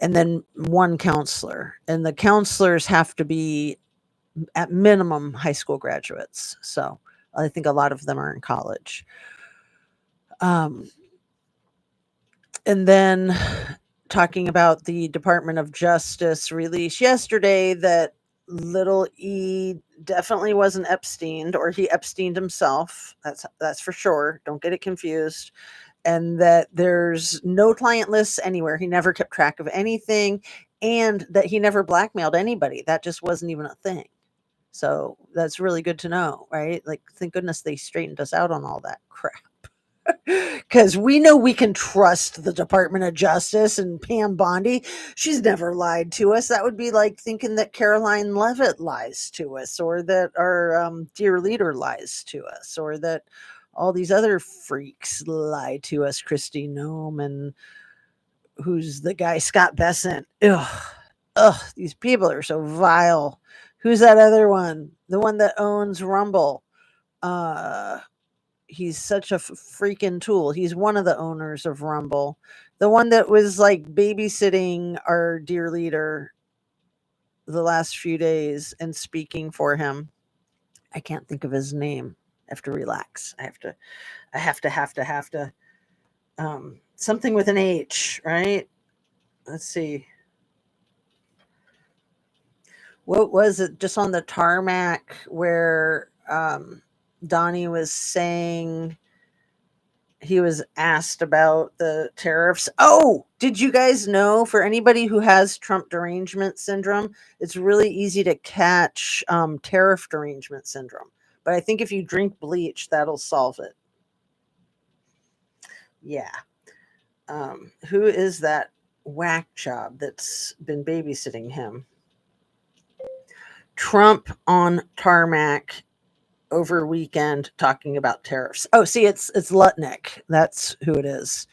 And then one counselor. And the counselors have to be at minimum high school graduates. So I think a lot of them are in college. Um, and then talking about the Department of Justice release yesterday that little E definitely wasn't Epsteined, or he Epsteined himself. That's for sure. Don't get it confused. And that there's no client lists anywhere. He never kept track of anything, and that he never blackmailed anybody. That just wasn't even a thing. So that's really good to know, right? Like, thank goodness they straightened us out on all that crap. Because we know we can trust the Department of Justice and Pam Bondi. She's never lied to us. That would be like thinking that Caroline Levitt lies to us, or that our dear leader lies to us, or that all these other freaks lie to us. Christy Nome and who's the guy, Scott Bessent. Ugh, these people are so vile. Who's that other one? The one that owns Rumble. Uh, he's such a freaking tool. He's one of the owners of Rumble. The one that was like babysitting our dear leader the last few days and speaking for him. I can't think of his name. I have to relax. I have to. Something with an H, right? Let's see. What was it just on the tarmac where Donnie was saying he was asked about the tariffs? Oh, did you guys know, for anybody who has Trump derangement syndrome, it's really easy to catch tariff derangement syndrome. But I think if you drink bleach, that'll solve it. Yeah. Who is that whack job that's been babysitting him? Trump on tarmac over weekend talking about tariffs. Oh, see, it's Lutnick. That's who it is.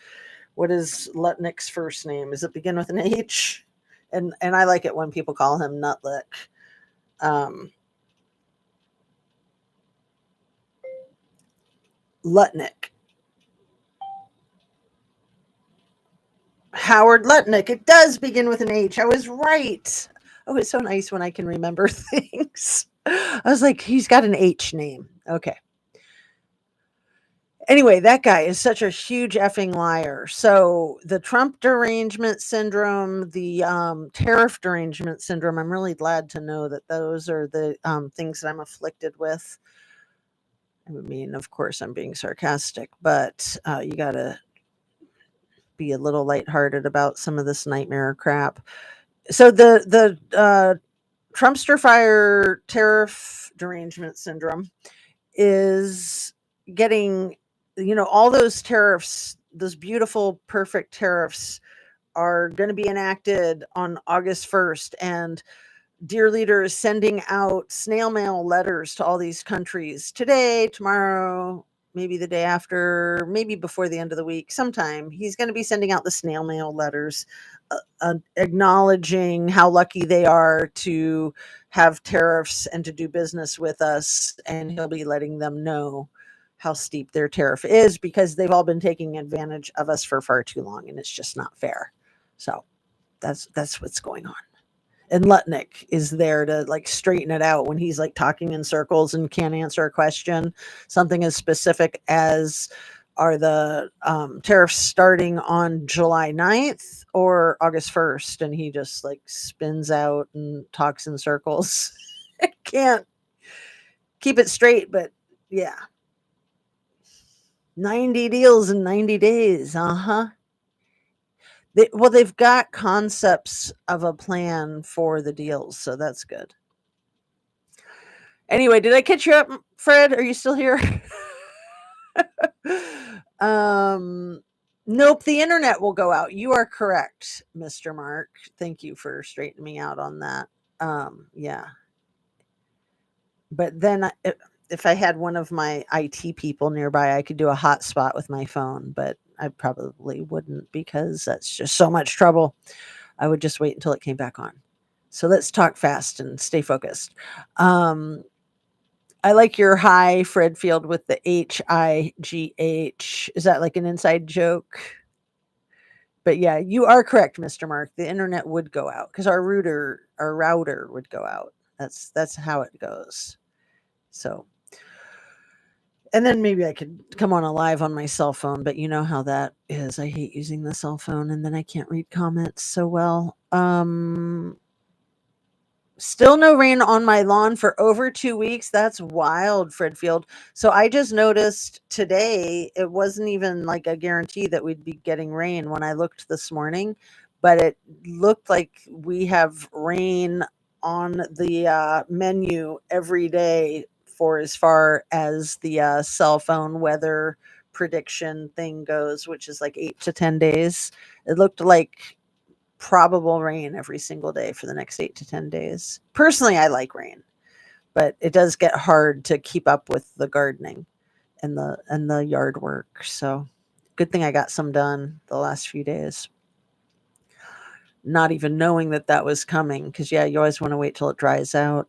What is Lutnick's first name? Does it begin with an H? And I like it when people call him Nutlick. Lutnick. Howard Lutnick. It does begin with an H. I was right. Oh, it's so nice when I can remember things. I was like, he's got an H name. Okay. Anyway, that guy is such a huge effing liar. So the Trump derangement syndrome, the tariff derangement syndrome, I'm really glad to know that those are the things that I'm afflicted with. I mean, of course, I'm being sarcastic, but you got to be a little lighthearted about some of this nightmare crap. So the Trumpster fire tariff derangement syndrome is getting, all those tariffs, those beautiful, perfect tariffs are going to be enacted on August 1st. And dear leader is sending out snail mail letters to all these countries today, tomorrow, maybe the day after, maybe before the end of the week, sometime. He's going to be sending out the snail mail letters acknowledging how lucky they are to have tariffs and to do business with us. And he'll be letting them know how steep their tariff is, because they've all been taking advantage of us for far too long, and it's just not fair. So that's what's going on. And Lutnick is there to like straighten it out when he's like talking in circles and can't answer a question. Something as specific as, are the tariffs starting on July 9th or August 1st? And he just like spins out and talks in circles. Can't keep it straight, but yeah. 90 deals in 90 days. Uh-huh. They've got concepts of a plan for the deals, so that's good. Anyway, did I catch you up, Fred? Are you still here? Nope, the internet will go out. You are correct, Mr. Mark. Thank you for straightening me out on that. Yeah. But then if I had one of my IT people nearby, I could do a hotspot with my phone, but I probably wouldn't because that's just so much trouble. I would just wait until it came back on. So let's talk fast and stay focused. I like your hi, Fred Field, with the HIGH. Is that like an inside joke? But yeah, you are correct, Mr. Mark. The internet would go out because our router would go out. That's how it goes. So, and then maybe I could come on a live on my cell phone, but you know how that is. I hate using the cell phone, and then I can't read comments so well. Still no rain on my lawn for over 2 weeks. That's wild, Fred Field. So I just noticed today it wasn't even like a guarantee that we'd be getting rain when I looked this morning, but it looked like we have rain on the menu every day for as far as the cell phone weather prediction thing goes, which is like 8 to 10 days. It looked like probable rain every single day for the next 8 to 10 days. Personally, I like rain, but it does get hard to keep up with the gardening and the yard work. So good thing I got some done the last few days. Not even knowing that was coming, because yeah, you always want to wait till it dries out.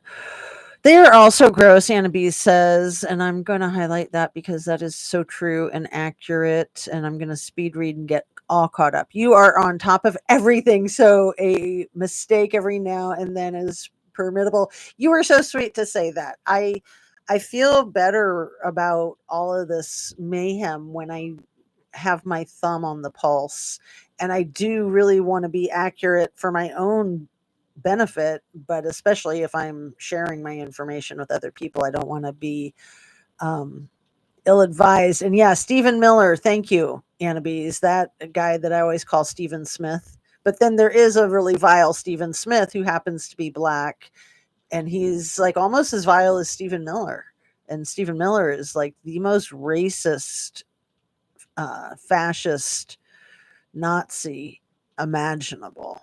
They are also gross, Anna B says, and I'm going to highlight that because that is so true and accurate, and I'm going to speed read and get all caught up. You are on top of everything, so a mistake every now and then is permittable. You were so sweet to say that. I feel better about all of this mayhem when I have my thumb on the pulse, and I do really want to be accurate for my own benefit, but especially if I'm sharing my information with other people, I don't want to be ill-advised. And yeah, Stephen Miller, thank you, Anna B. Is that a guy that I always call Stephen Smith? But then there is a really vile Stephen Smith who happens to be black, and he's like almost as vile as Stephen Miller. And Stephen Miller is like the most racist, fascist, Nazi imaginable.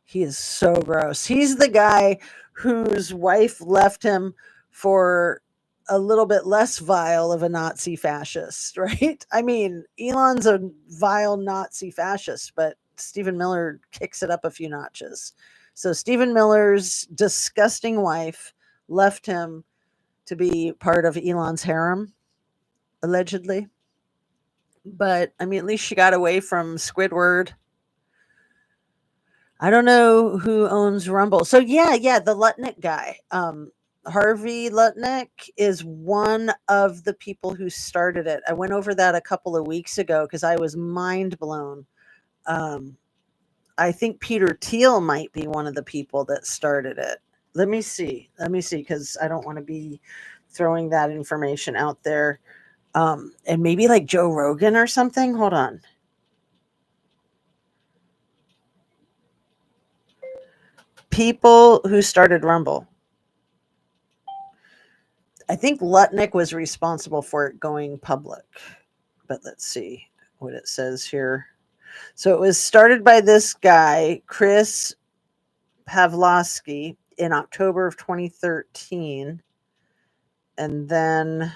He is so gross. He's the guy whose wife left him for a little bit less vile of a Nazi fascist, right? I mean, Elon's a vile Nazi fascist, but Stephen Miller kicks it up a few notches. So Stephen Miller's disgusting wife left him to be part of Elon's harem, allegedly. But I mean, at least she got away from Squidward. I don't know who owns Rumble. So yeah, the Lutnick guy. Harvey Lutnick is one of the people who started it. I went over that a couple of weeks ago because I was mind blown. I think Peter Thiel might be one of the people that started it. Let me see, because I don't want to be throwing that information out there. And maybe like Joe Rogan or something. Hold on. People who started Rumble. I think Lutnick was responsible for it going public. But let's see what it says here. So it was started by this guy, Chris Pavlovsky, in October of 2013. And then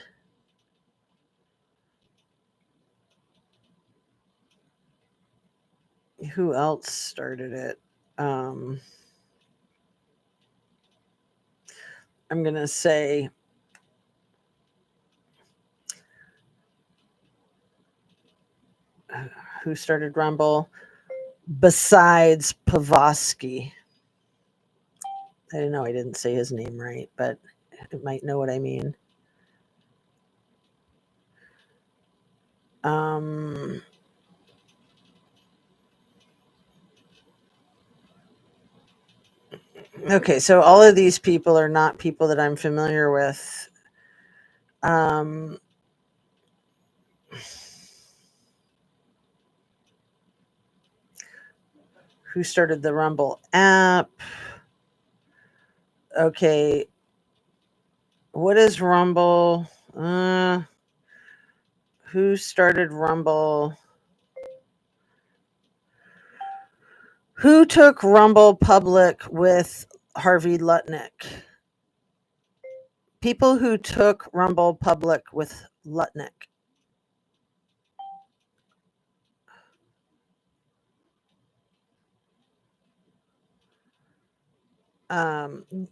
who else started it? I'm going to say who started Rumble. besides Pavosky. I know I didn't say his name right, but it might know what I mean. Okay, so all of these people are not people that I'm familiar with. Um, who started the Rumble app? Okay, what is Rumble? Who started Rumble? Who took Rumble public with Harvey Lutnick? People who took Rumble public with Lutnick.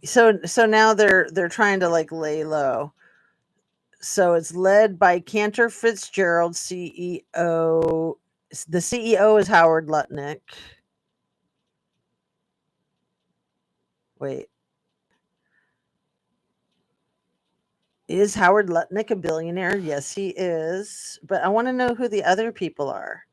So now they're trying to like lay low. So it's led by Cantor Fitzgerald, CEO. The CEO is Howard Lutnick. Wait. Is Howard Lutnick a billionaire? Yes, he is. But I want to know who the other people are.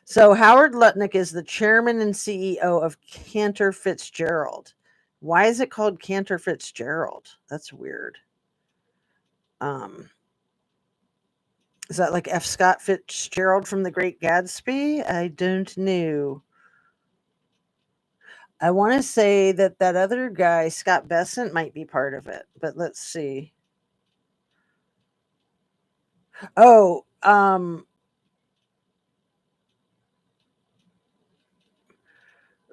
So Howard Lutnick is the chairman and CEO of Cantor Fitzgerald. Why is it called Cantor Fitzgerald? That's weird. Is that like F. Scott Fitzgerald from The Great Gatsby? I don't know. I want to say that other guy, Scott Bessent, might be part of it, but let's see. Oh,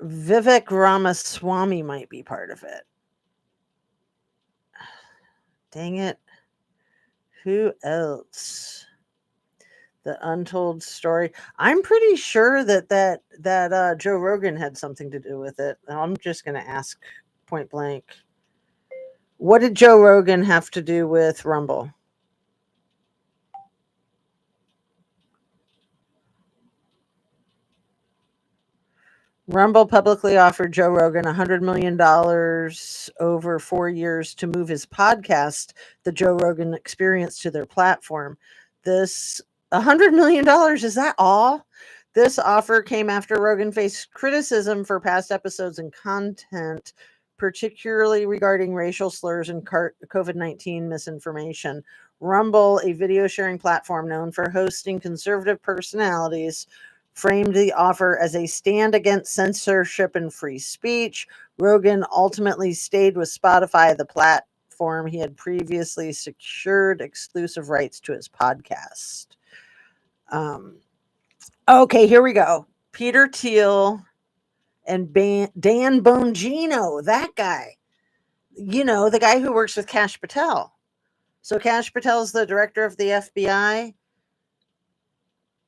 Vivek Ramaswamy might be part of it. Dang it. Who else? The Untold Story. I'm pretty sure that Joe Rogan had something to do with it. I'm just going to ask point blank. What did Joe Rogan have to do with Rumble? Rumble publicly offered Joe Rogan $100 million over 4 years to move his podcast, The Joe Rogan Experience, to their platform. This $100 million, is that all? This offer came after Rogan faced criticism for past episodes and content, particularly regarding racial slurs and COVID-19 misinformation. Rumble, a video sharing platform known for hosting conservative personalities, framed the offer as a stand against censorship and free speech. Rogan ultimately stayed with Spotify, the platform he had previously secured exclusive rights to his podcast. Okay, here we go. Peter Thiel and Dan Bongino, that guy. You know, the guy who works with Kash Patel. So Kash Patel's the director of the FBI.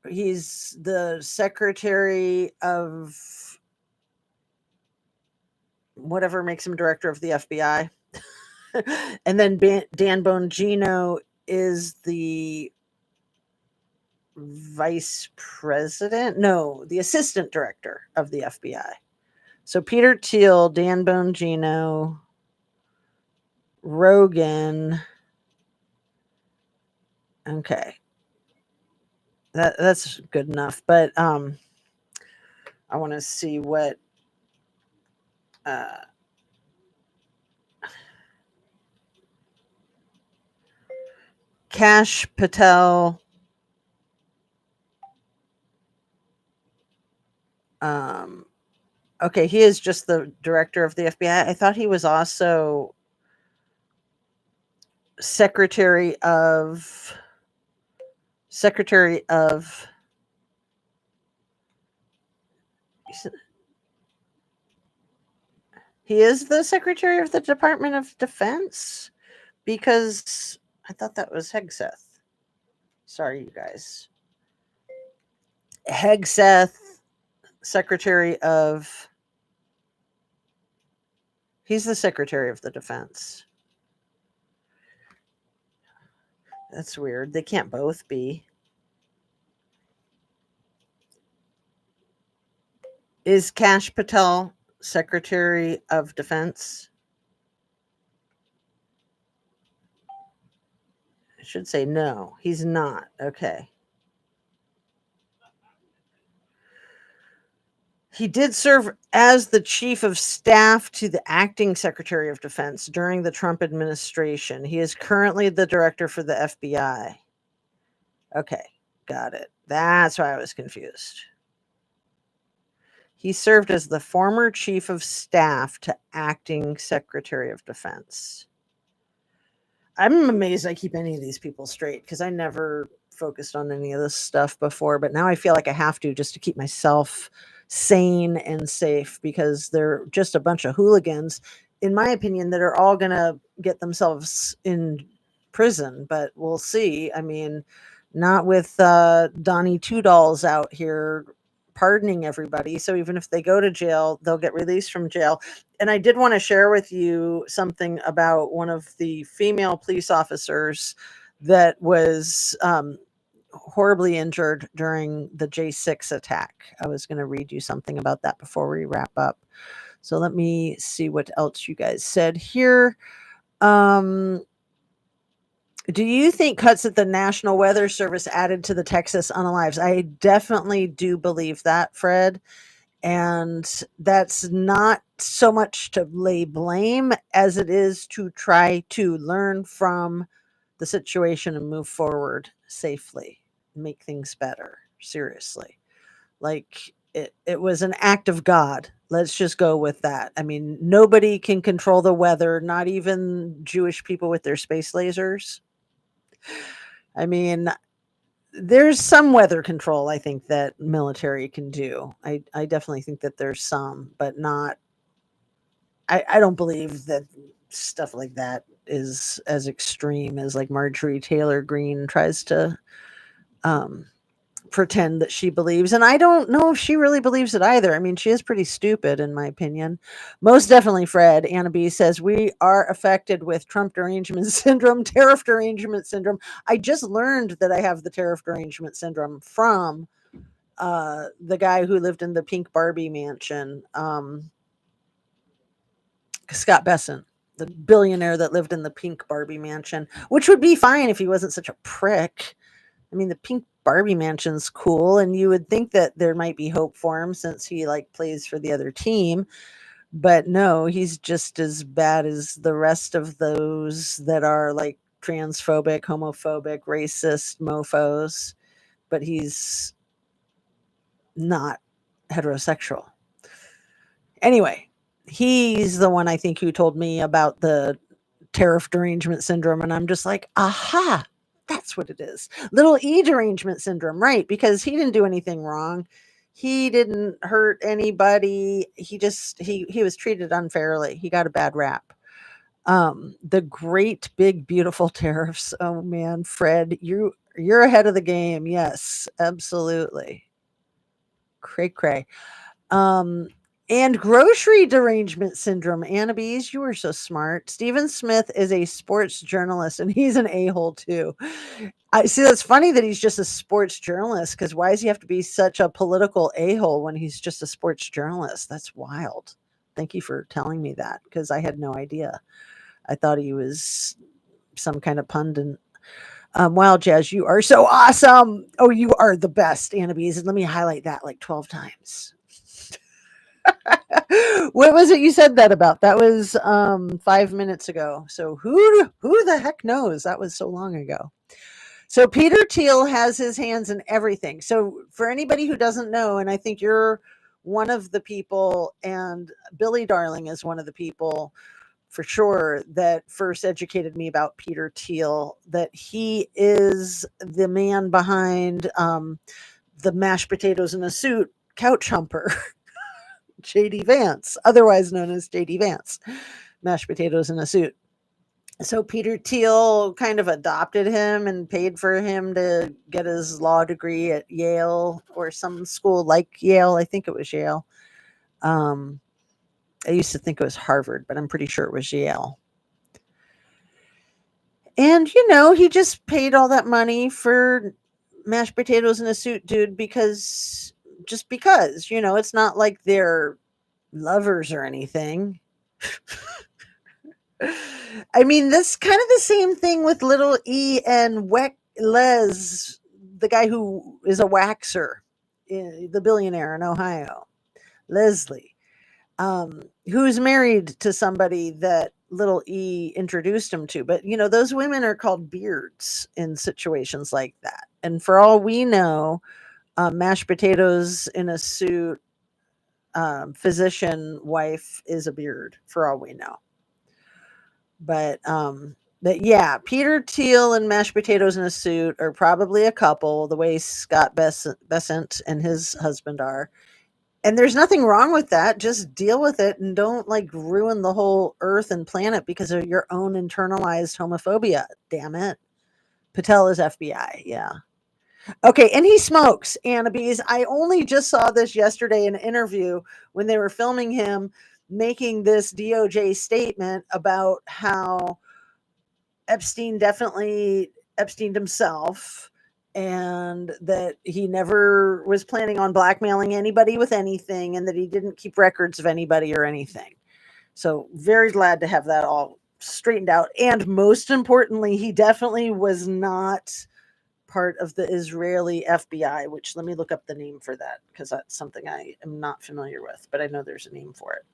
He's the secretary of whatever makes him director of the FBI. And then Dan Bongino is the vice president. No, the assistant director of the FBI. So Peter Thiel, Dan Bongino, Rogan. Okay. That's good enough. But I want to see what Kash Patel okay, he is just the director of the FBI. I thought he was also secretary of he is the secretary of the Department of Defense, because I thought that was Hegseth. Sorry, you guys. Hegseth, secretary of he's the secretary of the defense. That's weird. They can't both be. Is Kash Patel Secretary of Defense? I should say no, he's not. Okay. He did serve as the chief of staff to the acting Secretary of Defense during the Trump administration. He is currently the director for the FBI. Okay, got it. That's why I was confused. He served as the former chief of staff to acting Secretary of Defense. I'm amazed I keep any of these people straight because I never focused on any of this stuff before, but now I feel like I have to just to keep myself sane and safe because they're just a bunch of hooligans, in my opinion, that are all going to get themselves in prison. But we'll see. I mean, not with Donnie Two Dolls out here pardoning everybody. So even if they go to jail, they'll get released from jail. And I did want to share with you something about one of the female police officers that was horribly injured during the J6 attack. I was going to read you something about that before we wrap up. So let me see what else you guys said here. Do you think cuts that the National Weather Service added to the Texas unalives? I definitely do believe that, Fred. And that's not so much to lay blame as it is to try to learn from the situation and move forward safely, make things better. Seriously. Like it was an act of God. Let's just go with that. I mean, nobody can control the weather, not even Jewish people with their space lasers. I mean, there's some weather control I think that military can do. I definitely think that there's some, but not I don't believe that stuff like that is as extreme as like Marjorie Taylor Greene tries to um pretend that she believes, and I don't know if she really believes it either. I mean, she is pretty stupid in my opinion. Most definitely, Fred. Anna B says we are affected with Trump derangement syndrome, tariff derangement syndrome. I just learned that I have the tariff derangement syndrome from the guy who lived in the pink Barbie mansion, Scott Besson, the billionaire that lived in the pink Barbie mansion, which would be fine if he wasn't such a prick. I mean, the pink Barbie mansion's cool, and you would think that there might be hope for him since he like plays for the other team. But no, he's just as bad as the rest of those that are like transphobic, homophobic, racist mofos. But he's not heterosexual. Anyway, he's the one I think who told me about the tariff derangement syndrome. And I'm just like, aha, that's what it is. Little E derangement syndrome, right? Because he didn't do anything wrong. He didn't hurt anybody. He was treated unfairly. He got a bad rap. The great big beautiful tariffs. Oh man, Fred, you're ahead of the game. Yes, absolutely. Cray cray. Um, and grocery derangement syndrome. Annabes, you are so smart. Stephen Smith is a sports journalist and he's an a-hole too. I see that's funny that he's just a sports journalist because why does he have to be such a political a-hole when he's just a sports journalist? That's wild. Thank you for telling me that because I had no idea. I thought he was some kind of pundit. Wow, Jazz, you are so awesome. Oh, you are the best, Annabes. And let me highlight that like 12 times. What was it you said that about? That was 5 minutes ago. So who the heck knows? That was so long ago. So Peter Thiel has his hands in everything. So for anybody who doesn't know, and I think you're one of the people, and Billy Darling is one of the people for sure that first educated me about Peter Thiel, that he is the man behind the mashed potatoes in a suit couch humper. JD Vance, otherwise known as JD Vance, mashed potatoes in a suit. So Peter Thiel kind of adopted him and paid for him to get his law degree at Yale or some school like Yale. I think it was Yale. I used to think it was Harvard, but I'm pretty sure it was Yale. And, he just paid all that money for mashed potatoes in a suit, dude, because just because, it's not like they're lovers or anything. I mean, that's kind of the same thing with little E and Les, the guy who is a waxer, the billionaire in Ohio, Leslie, who's married to somebody that little E introduced him to. But, those women are called beards in situations like that. And for all we know, mashed potatoes in a suit, physician wife is a beard for all we know. But yeah, Peter Thiel and mashed potatoes in a suit are probably a couple, the way Scott Besant and his husband are. And there's nothing wrong with that. Just deal with it and don't like ruin the whole earth and planet because of your own internalized homophobia. Damn it. Patel is FBI. Yeah. Okay, and he smokes, Annabes. I only just saw this yesterday in an interview when they were filming him making this DOJ statement about how Epstein definitely Epsteined himself and that he never was planning on blackmailing anybody with anything and that he didn't keep records of anybody or anything. So very glad to have that all straightened out. And most importantly, he definitely was not part of the Israeli FBI, which let me look up the name for that because that's something I am not familiar with, but I know there's a name for it.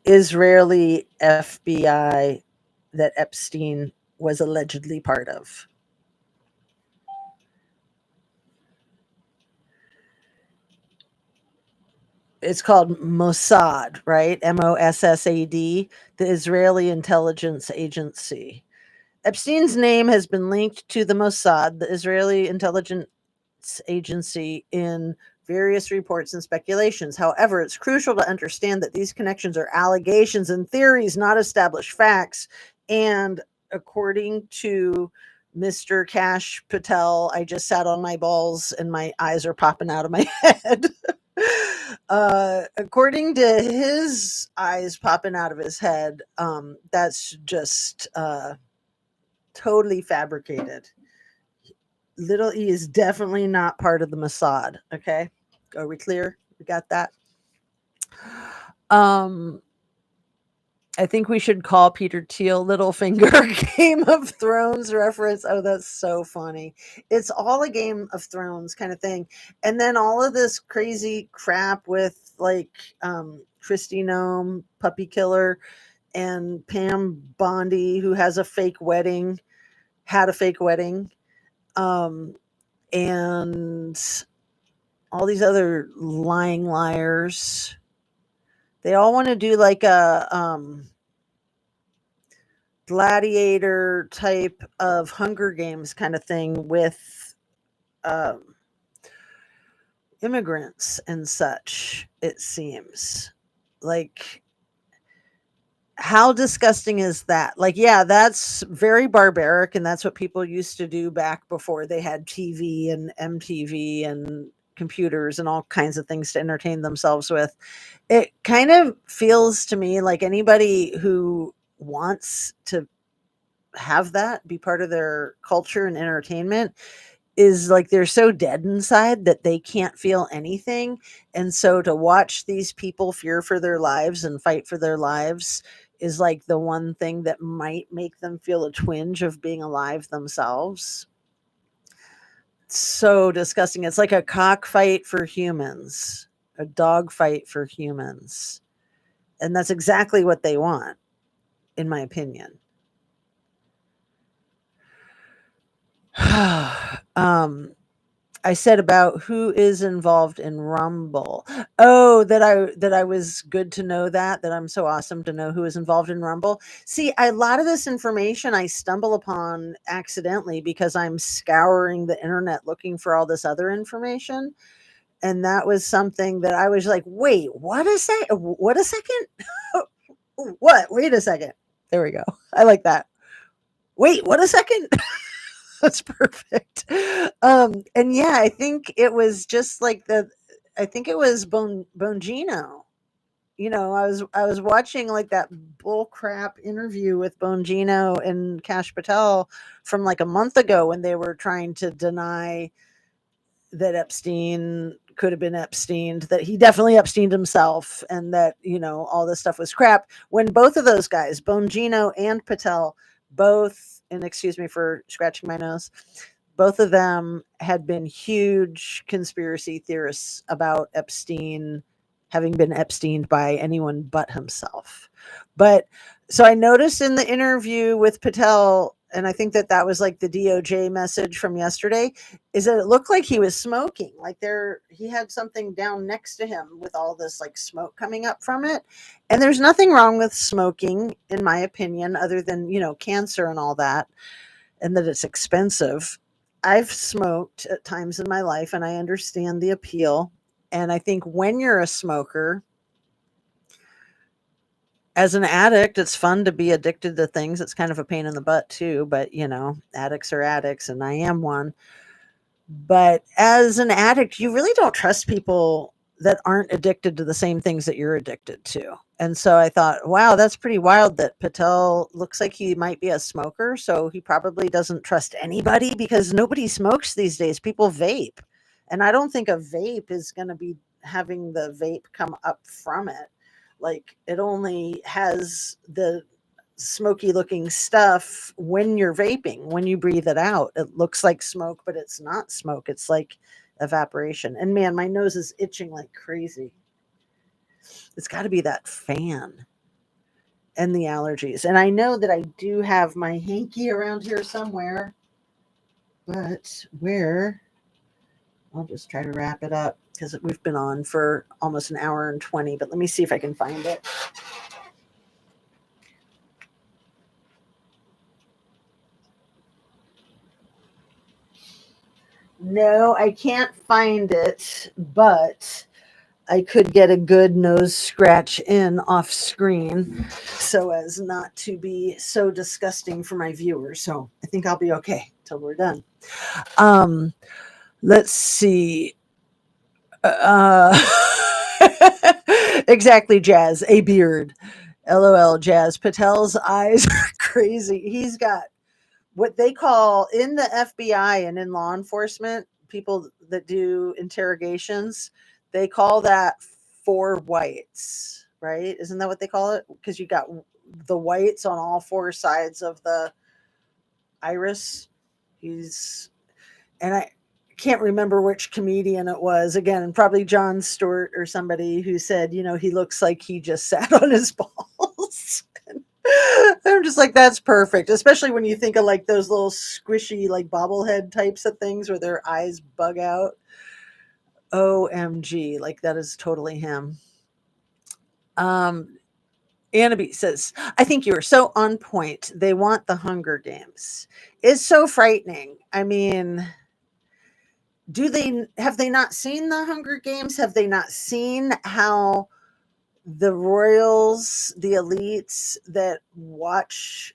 Israeli FBI that Epstein was allegedly part of. It's called Mossad, right? Mossad, the Israeli intelligence agency. Epstein's name has been linked to the Mossad, the Israeli intelligence agency, in various reports and speculations. However, it's crucial to understand that these connections are allegations and theories, not established facts. And according to Mr. Cash Patel, I just sat on my balls and my eyes are popping out of my head. According to his eyes popping out of his head, that's just totally fabricated. Little E is definitely not part of the Mossad. Okay, are we clear? We got that. I think we should call Peter Thiel Littlefinger Game of Thrones reference. Oh, that's so funny. It's all a Game of Thrones kind of thing. And then all of this crazy crap with like Christy Nome, Puppy Killer, and Pam Bondi, who has a fake wedding, had a fake wedding. And all these other lying liars. They all want to do like a gladiator type of Hunger Games kind of thing with immigrants and such, it seems. Like, how disgusting is that? Like, yeah, that's very barbaric, and that's what people used to do back before they had TV and MTV and computers and all kinds of things to entertain themselves with. It kind of feels to me like anybody who wants to have that be part of their culture and entertainment is like they're so dead inside that they can't feel anything. And so to watch these people fear for their lives and fight for their lives is like the one thing that might make them feel a twinge of being alive themselves. So disgusting. It's like a cockfight for humans, a dog fight for humans. And that's exactly what they want, in my opinion. I said about who is involved in Rumble. Oh, that I was good to know that I'm so awesome to know who is involved in Rumble. See, a lot of this information I stumble upon accidentally because I'm scouring the internet looking for all this other information. And that was something that I was like, wait, what a second? What? Wait a second. There we go. I like that. Wait, what a second? That's perfect. And yeah, I think it was just like I think it was Bongino. I was watching like that bullcrap interview with Bongino and Cash Patel from like a month ago when they were trying to deny that Epstein could have been Epsteined, that he definitely Epsteined himself, and that, all this stuff was crap. When both of those guys, Bongino and Patel, both, and excuse me for scratching my nose, both of them had been huge conspiracy theorists about Epstein having been Epsteined by anyone but himself. But so I noticed in the interview with Patel, and I think that was like the DOJ message from yesterday, is that it looked like he was smoking. Like he had something down next to him with all this like smoke coming up from it. And there's nothing wrong with smoking, in my opinion, other than, cancer and all that, and that it's expensive. I've smoked at times in my life and I understand the appeal. And I think when you're a smoker, as an addict, it's fun to be addicted to things. It's kind of a pain in the butt too, but addicts are addicts and I am one. But as an addict, you really don't trust people that aren't addicted to the same things that you're addicted to. And so I thought, wow, that's pretty wild that Patel looks like he might be a smoker. So he probably doesn't trust anybody because nobody smokes these days. People vape. And I don't think a vape is going to be having the vape come up from it. Like it only has the smoky looking stuff when you're vaping. When you breathe it out, it looks like smoke, but it's not smoke. It's like evaporation. And man, my nose is itching like crazy. It's got to be that fan and the allergies. And I know that I do have my hanky around here somewhere, but where? I'll just try to wrap it up because we've been on for almost an hour and 20, but let me see if I can find it. No, I can't find it, but I could get a good nose scratch in off screen so as not to be so disgusting for my viewers. So I think I'll be okay till we're done. Let's see. Uh, exactly, Jazz. A beard. LOL, Jazz. Patel's eyes are crazy. He's got what they call in the FBI and in law enforcement, people that do interrogations, they call that four whites, right? Isn't that what they call it? Because you got the whites on all four sides of the iris. And I can't remember which comedian it was. Again, probably Jon Stewart or somebody who said, he looks like he just sat on his balls. I'm just like, that's perfect. Especially when you think of like those little squishy, like bobblehead types of things where their eyes bug out. OMG. Like that is totally him. Annabelle says, I think you are so on point. They want the Hunger Games. It's so frightening. I mean, have they not seen the Hunger Games? Have they not seen how the royals, the elites that watch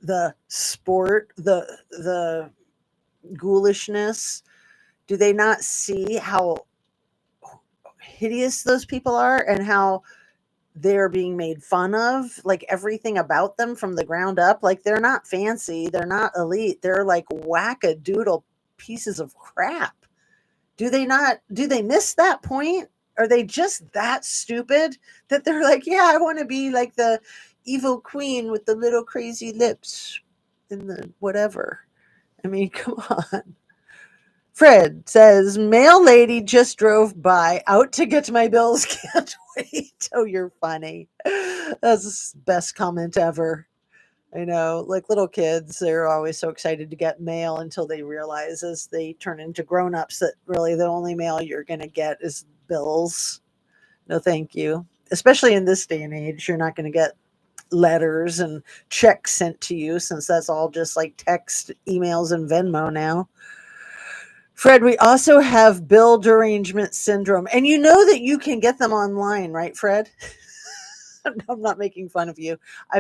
the sport, the ghoulishness, do they not see how hideous those people are and how they're being made fun of? Like everything about them from the ground up, like they're not fancy, they're not elite, they're like wackadoodle pieces of crap. Do they miss that point? Are they just that stupid that they're like, yeah, I want to be like the evil queen with the little crazy lips and the whatever? I mean, come on. Fred says, mail lady just drove by, out to get my bills. Can't wait. Oh, you're funny. That's the best comment ever. I know, like little kids, they're always so excited to get mail until they realize as they turn into grown-ups that really the only mail you're going to get is bills. No, thank you. Especially in this day and age, you're not going to get letters and checks sent to you since that's all just like text, emails, and Venmo now. Fred, we also have bill derangement syndrome. And you know that you can get them online, right, Fred? I'm not making fun of you. I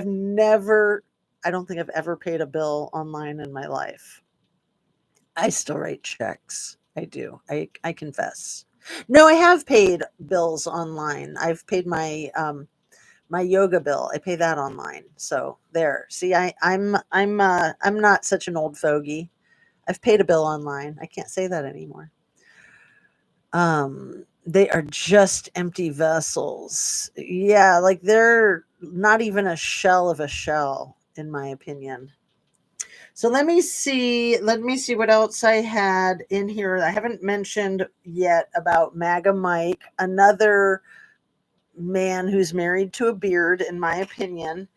don't think I've ever paid a bill online in my life. I still write checks. I do. I confess. No, I have paid bills online. I've paid my My yoga bill, I pay that online. So there. See, I'm not such an old fogey. I've paid a bill online. I can't say that anymore. They are just empty vessels. Yeah, like they're not even a shell of a shell, in my opinion. So let me see what else I had in here. I haven't mentioned yet about MAGA Mike, another man who's married to a beard, in my opinion.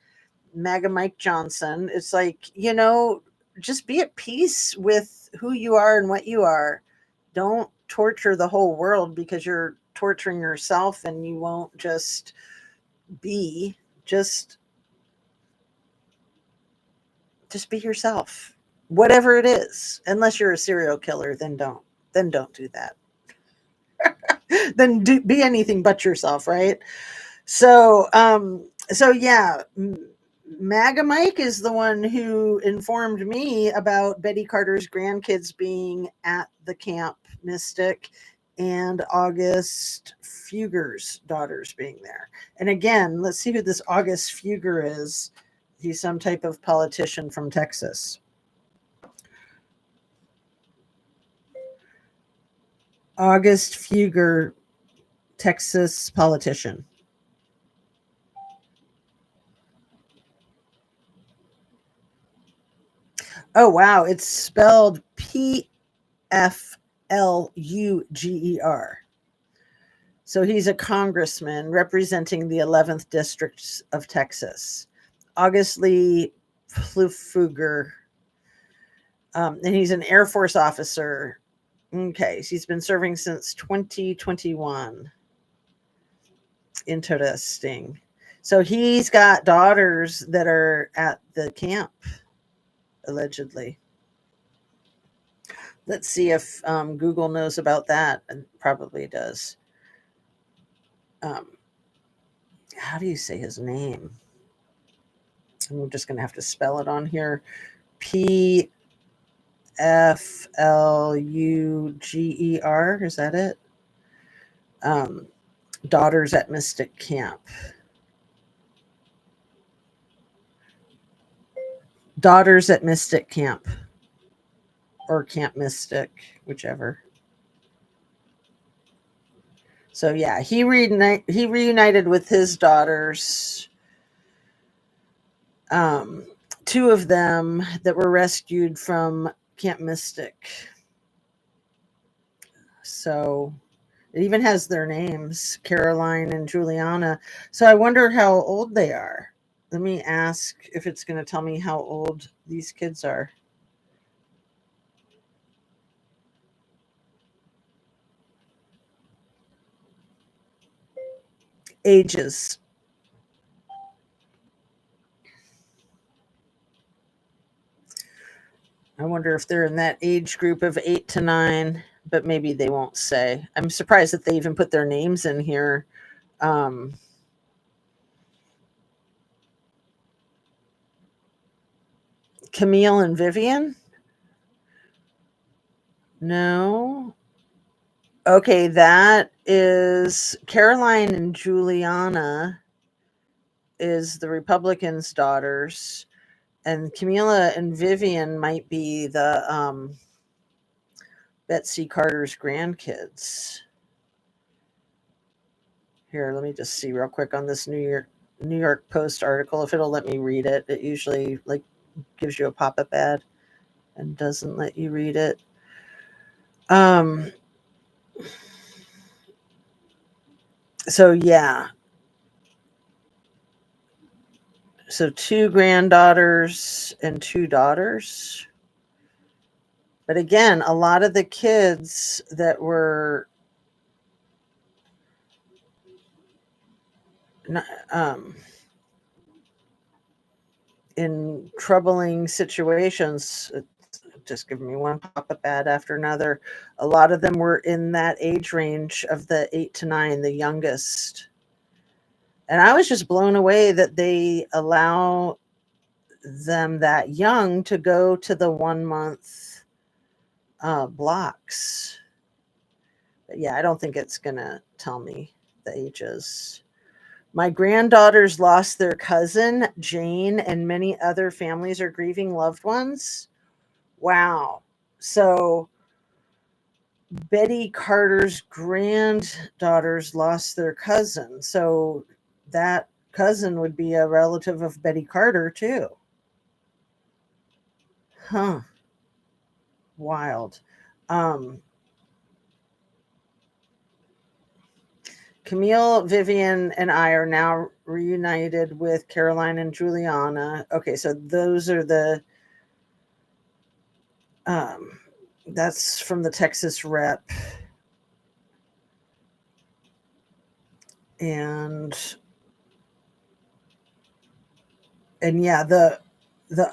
MAGA Mike Johnson. It's like, just be at peace with who you are and what you are. Don't torture the whole world because you're torturing yourself, and you won't be just just be yourself. Whatever it is. Unless you're a serial killer, then don't do that. Be anything but yourself, right? So yeah, MAGA Mike is the one who informed me about Betty Carter's grandkids being at the Camp Mystic and August Fugger's daughters being there. And again, let's see who this August Fugger is. He's some type of politician from Texas. August Fugger, Texas politician. Oh wow, it's spelled Pfluger. So he's a congressman representing the 11th district of Texas. August Lee Pfluger. And he's an Air Force officer. Okay, so he's been serving since 2021. Interesting. So he's got daughters that are at the camp, allegedly. Let's see if Google knows about that, and probably does. Um, how do you say his name? I'm just going to have to spell it on here. Pfluger. Is that it? Daughters at Mystic Camp. Daughters at Mystic Camp. Or Camp Mystic, whichever. So yeah, he reunited with his daughters. Two of them that were rescued from Camp Mystic. So it even has their names, Caroline and Juliana. So I wonder how old they are. Let me ask if it's going to tell me how old these kids are. Ages. I wonder if they're in that age group of 8 to 9, but maybe they won't say. I'm surprised that they even put their names in here. Camille and Vivian? No. Okay, that is Caroline and Juliana is the Republicans' daughters, and Camila and Vivian might be the Betsy Carter's grandkids. Here, let me just see real quick on this New York Post article if it'll let me read it. It usually gives you a pop-up ad and doesn't let you read it. So yeah. So 2 granddaughters and 2 daughters. But again, a lot of the kids that were in troubling situations, just give me one pop-up ad after another. A lot of them were in that age range of the 8 to 9, the youngest. And I was just blown away that they allow them that young to go to the 1-month blocks. But yeah, I don't think it's going to tell me the ages. My granddaughters lost their cousin, Jane, and many other families are grieving loved ones. Wow. So Betty Carter's granddaughters lost their cousin. So that cousin would be a relative of Betty Carter, too. Huh. Wild. Um, Camille, Vivian, and I are now reunited with Caroline and Juliana. Okay, so those are the um, that's from the Texas rep. And yeah, the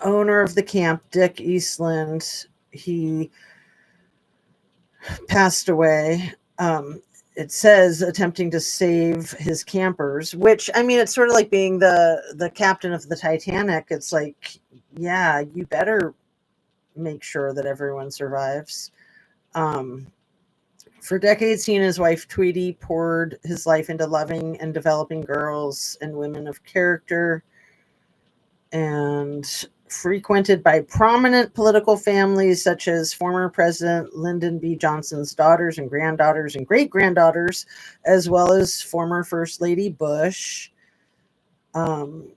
owner of the camp, Dick Eastland, he passed away. It says attempting to save his campers, which, I mean, it's sort of like being the captain of the Titanic. It's like, yeah, you better make sure that everyone survives. Um, for decades, he and his wife Tweety poured his life into loving and developing girls and women of character, and frequented by prominent political families such as former President Lyndon B. Johnson's daughters and granddaughters and great-granddaughters, as well as former First Lady Bush. And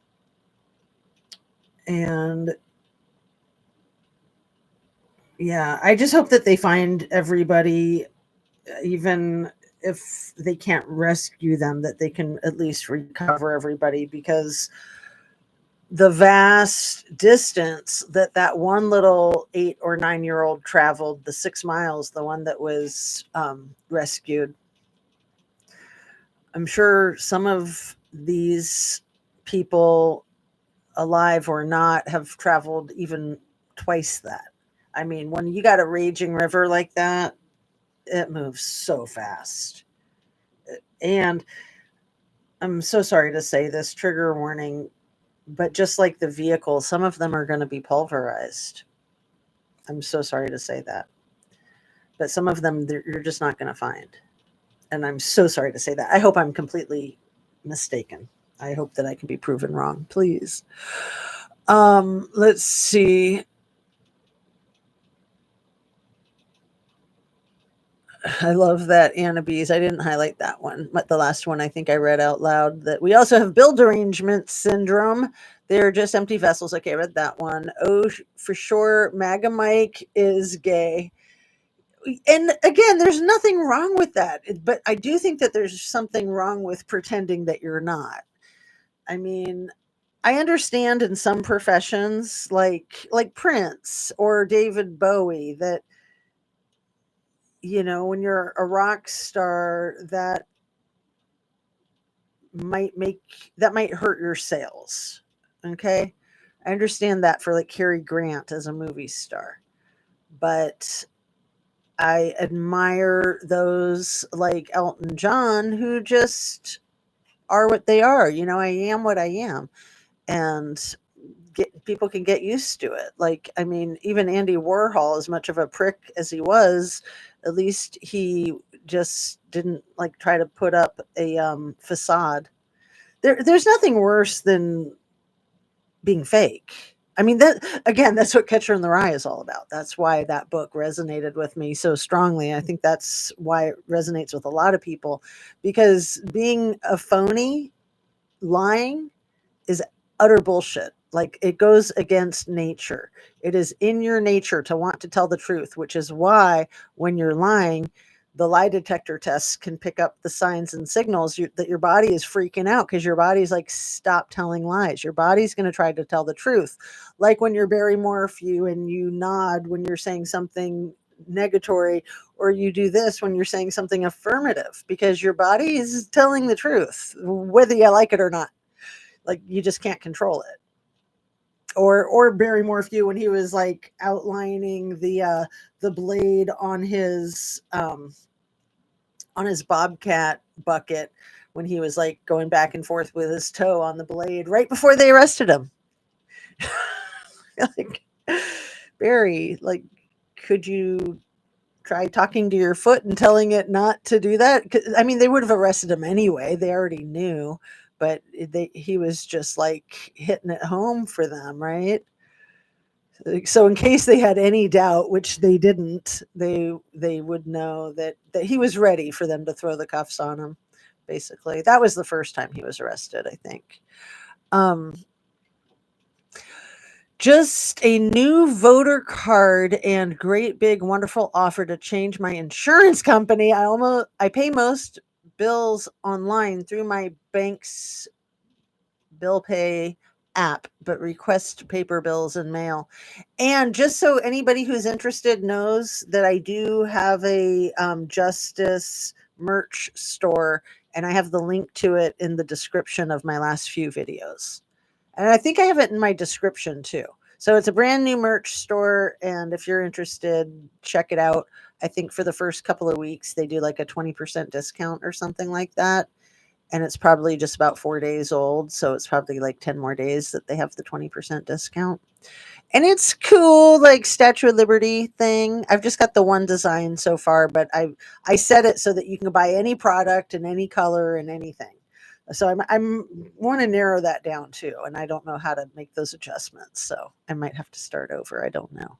yeah, I just hope that they find everybody, even if they can't rescue them, that they can at least recover everybody, because the vast distance that one little 8 or 9 year old traveled, the 6 miles, the one that was rescued, I'm sure some of these people, alive or not, have traveled even twice that. I mean, when you got a raging river like that, it moves so fast. And I'm so sorry to say this, trigger warning, but just like the vehicle, some of them are going to be pulverized. I'm so sorry to say that. But some of them you're just not going to find. And I'm so sorry to say that. I hope I'm completely mistaken. I hope that I can be proven wrong, please. Let's see. I love that Anna Bees. I didn't highlight that one, but the last one I think I read out loud. That we also have build derangement syndrome. They're just empty vessels. Okay, I read that one. Oh, for sure, MAGA Mike is gay. And again, there's nothing wrong with that. But I do think that there's something wrong with pretending that you're not. I mean, I understand in some professions, like Prince or David Bowie, that when you're a rock star, might make that might hurt your sales. Okay, I understand that for like Cary Grant as a movie star, but I admire those like Elton John who just are what they are. I am what I am, and people can get used to it. Like, I mean, even Andy Warhol, as much of a prick as he was, at least he just didn't like try to put up a facade. There's nothing worse than being fake. I mean, that again, that's what Catcher in the Rye is all about. That's why that book resonated with me so strongly. I think that's why it resonates with a lot of people, because being a phony, lying, is utter bullshit. Like, it goes against nature. It is in your nature to want to tell the truth, which is why when you're lying, the lie detector tests can pick up the signs and signals that your body is freaking out, because your body's like, stop telling lies. Your body's going to try to tell the truth. Like when you're Barry Morphew and you nod when you're saying something negatory, or you do this when you're saying something affirmative, because your body is telling the truth, whether you like it or not. Like, you just can't control it. Or Barry Morphew when he was like outlining the blade on his bobcat bucket, when he was like going back and forth with his toe on the blade right before they arrested him. Like, Barry, like, could you try talking to your foot and telling it not to do that? I mean, they would have arrested him anyway. They already knew. but he was just like hitting it home for them, right? So in case they had any doubt, which they didn't, they would know that he was ready for them to throw the cuffs on him. Basically, that was the first time he was arrested, I think. Um, just a new voter card and great big wonderful offer to change my insurance company. I pay most bills online through my bank's bill pay app, but request paper bills and mail. And just so anybody who's interested knows that I do have a Justice merch store, and I have the link to it in the description of my last few videos. And I think I have it in my description too. So it's a brand new merch store, and if you're interested, check it out. I think for the first couple of weeks they do like a 20% discount or something like that. And it's probably just about 4 days old, so it's probably like 10 more days that they have the 20% discount. And it's cool, like Statue of Liberty thing. I've just got the one design so far, but I set it so that you can buy any product in any color and anything. So I'm want to narrow that down too, and I don't know how to make those adjustments. So I might have to start over. I don't know.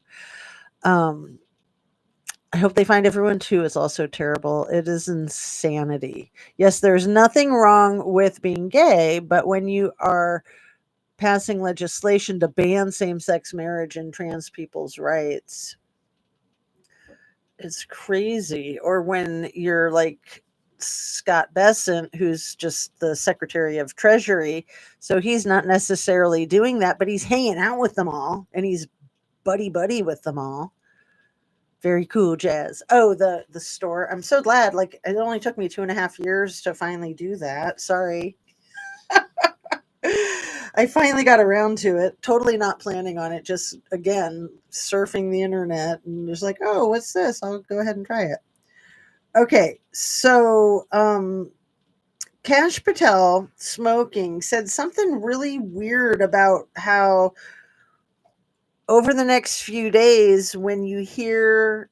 I hope they find everyone too is also terrible. It is insanity. Yes, there's nothing wrong with being gay, but when you are passing legislation to ban same-sex marriage and trans people's rights, it's crazy. Or when you're like Scott Bessent, who's just the Secretary of Treasury, so he's not necessarily doing that, but he's hanging out with them all and he's buddy with them all. Very cool jazz. Oh, the store. I'm so glad. Like it only took me 2.5 years to finally do that. Sorry. I finally got around to it. Totally not planning on it. Just again, surfing the internet and just like, oh, what's this? I'll go ahead and try it. Okay, so Kash Patel smoking said something really weird about how over the next few days, when you hear,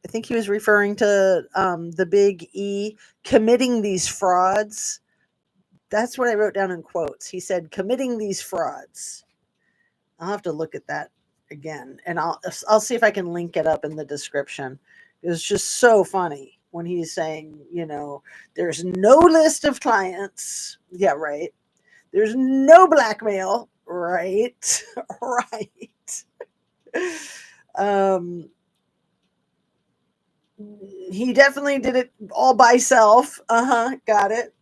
I think he was referring to the big E committing these frauds. That's what I wrote down in quotes. He said, committing these frauds. I'll have to look at that again, and I'll see if I can link it up in the description. It was just so funny when he's saying, there's no list of clients. Yeah, right. There's no blackmail. Right. Right. He definitely did it all by self. Got it.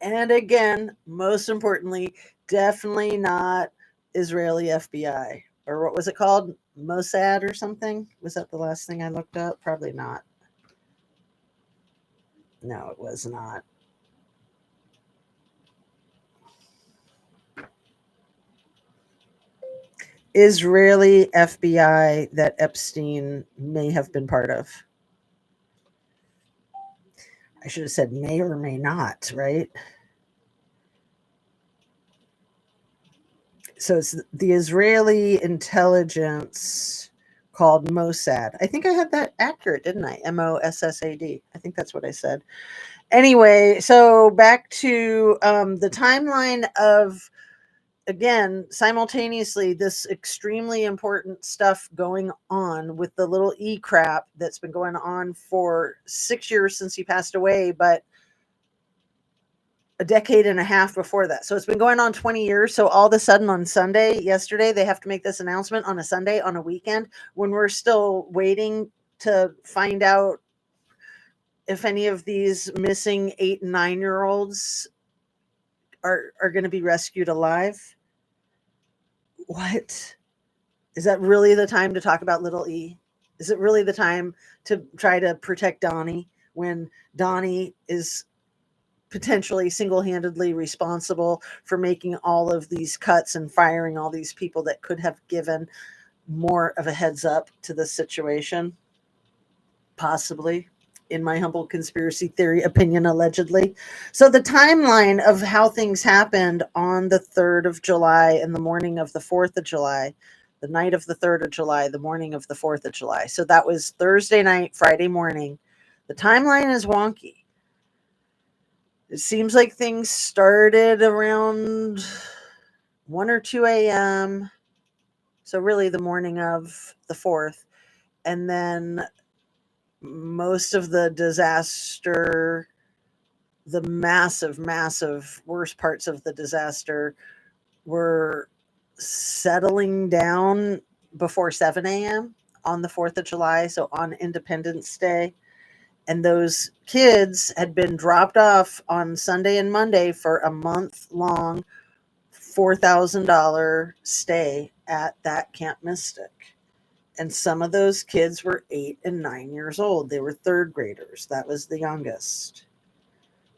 And again, most importantly, definitely not Israeli FBI, or what was it called? Mossad or something? Was that the last thing I looked up? Probably not. No, it was not. Israeli FBI that Epstien may have been part of. I should have said may or may not, right? So it's the Israeli intelligence called Mossad. I think I had that accurate, didn't I? Mossad. I think that's what I said. Anyway, so back to the timeline of, again, simultaneously, this extremely important stuff going on with the little E crap that's been going on for 6 years since he passed away, but a decade and a half before that. So it's been going on 20 years. So all of a sudden on Sunday, yesterday, they have to make this announcement on a Sunday, on a weekend, when we're still waiting to find out if any of these missing 8 and 9-year-olds are going to be rescued alive. What? Is that really the time to talk about little E? Is it really the time to try to protect Donnie when Donnie is potentially single-handedly responsible for making all of these cuts and firing all these people that could have given more of a heads up to the situation? Possibly, in my humble conspiracy theory opinion, allegedly. So the timeline of how things happened on the 3rd of July and the morning of the 4th of July, the night of the 3rd of July, the morning of the 4th of July. So that was Thursday night, Friday morning. The timeline is wonky. It seems like things started around 1 or 2 a.m. So really the morning of the 4th. And then most of the disaster, the massive worst parts of the disaster were settling down before 7 a.m. on the 4th of July, so on Independence Day. And those kids had been dropped off on Sunday and Monday for a month long $4,000 stay at that Camp Mystic. And some of those kids were 8 and 9 years old. They were third graders. That was the youngest.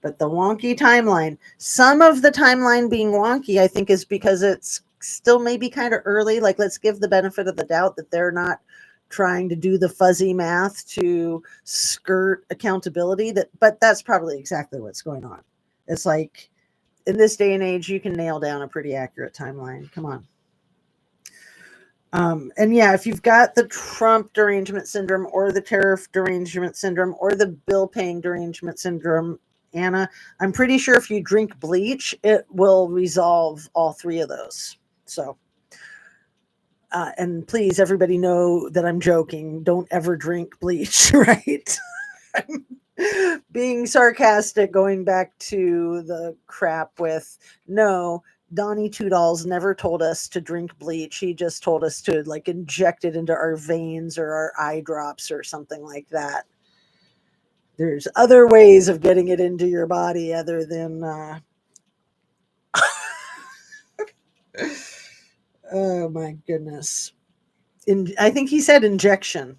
But the wonky timeline, some of the timeline being wonky, I think, is because it's still maybe kind of early. Like, let's give the benefit of the doubt that they're not trying to do the fuzzy math to skirt accountability. But that's probably exactly what's going on. It's like, in this day and age, you can nail down a pretty accurate timeline. Come on. And yeah, if you've got the Trump derangement syndrome or the tariff derangement syndrome or the bill paying derangement syndrome, Anna, I'm pretty sure if you drink bleach, it will resolve all three of those. So, and please, everybody know that I'm joking. Don't ever drink bleach, right? Being sarcastic, going back to the crap with no. Donnie Two Dolls never told us to drink bleach. He just told us to like inject it into our veins or our eye drops or something like that. There's other ways of getting it into your body other than oh my goodness. I think he said injection.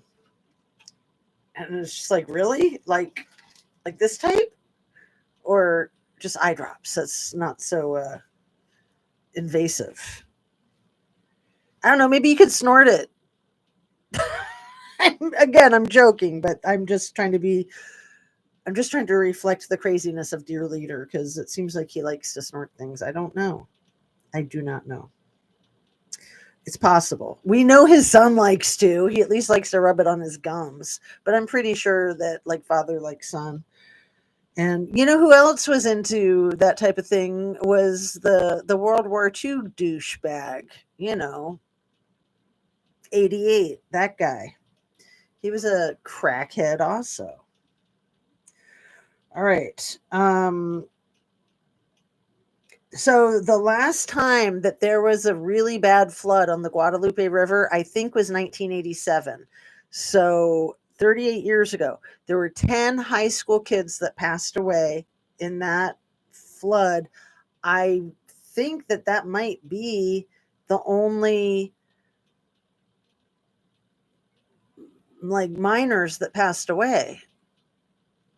And it's just like, really? Like this type? Or just eye drops? That's not so invasive. I don't know. Maybe you could snort it. Again, I'm joking, but I'm just trying to reflect the craziness of Dear Leader because it seems like he likes to snort things. I don't know. I do not know. It's possible. We know his son likes to. He at least likes to rub it on his gums, but I'm pretty sure that like father like son. And you know who else was into that type of thing was the World War II douchebag, 88, that guy. He was a crackhead also. All right. So the last time that there was a really bad flood on the Guadalupe River, I think was 1987. So 38 years ago, there were 10 high school kids that passed away in that flood. I think that might be the only like minors that passed away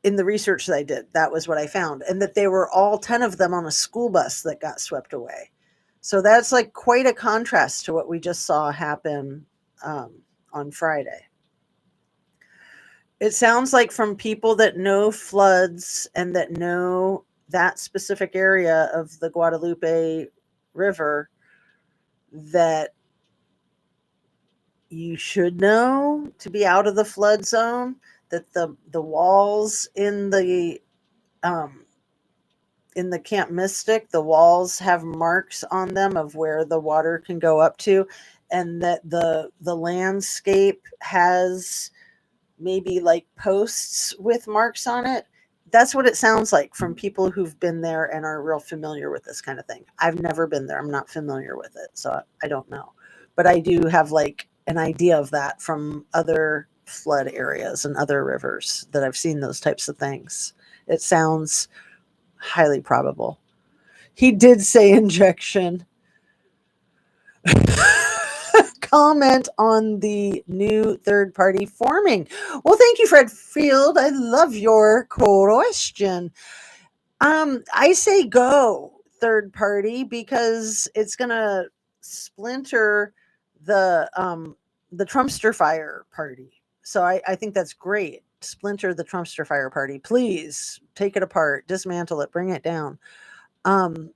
in the research that I did. That was what I found. And that they were all 10 of them on a school bus that got swept away. So that's like quite a contrast to what we just saw happen on Friday. It sounds like from people that know floods and that know that specific area of the Guadalupe River that you should know to be out of the flood zone, that the walls in the Camp Mystic, the walls have marks on them of where the water can go up to, and that the landscape has maybe like posts with marks on it. That's what it sounds like from people who've been there and are real familiar with this kind of thing. I've never been there. I'm not familiar with it, so I don't know. But I do have like an idea of that from other flood areas and other rivers that I've seen those types of things. It sounds highly probable. He did say injection. Comment on the new third party forming. Well, thank you, Fred Field. I love your question. I say go third party because it's gonna splinter the Trumpster Fire party. So I think that's great. Splinter the Trumpster Fire party. Please take it apart, dismantle it, bring it down. I'm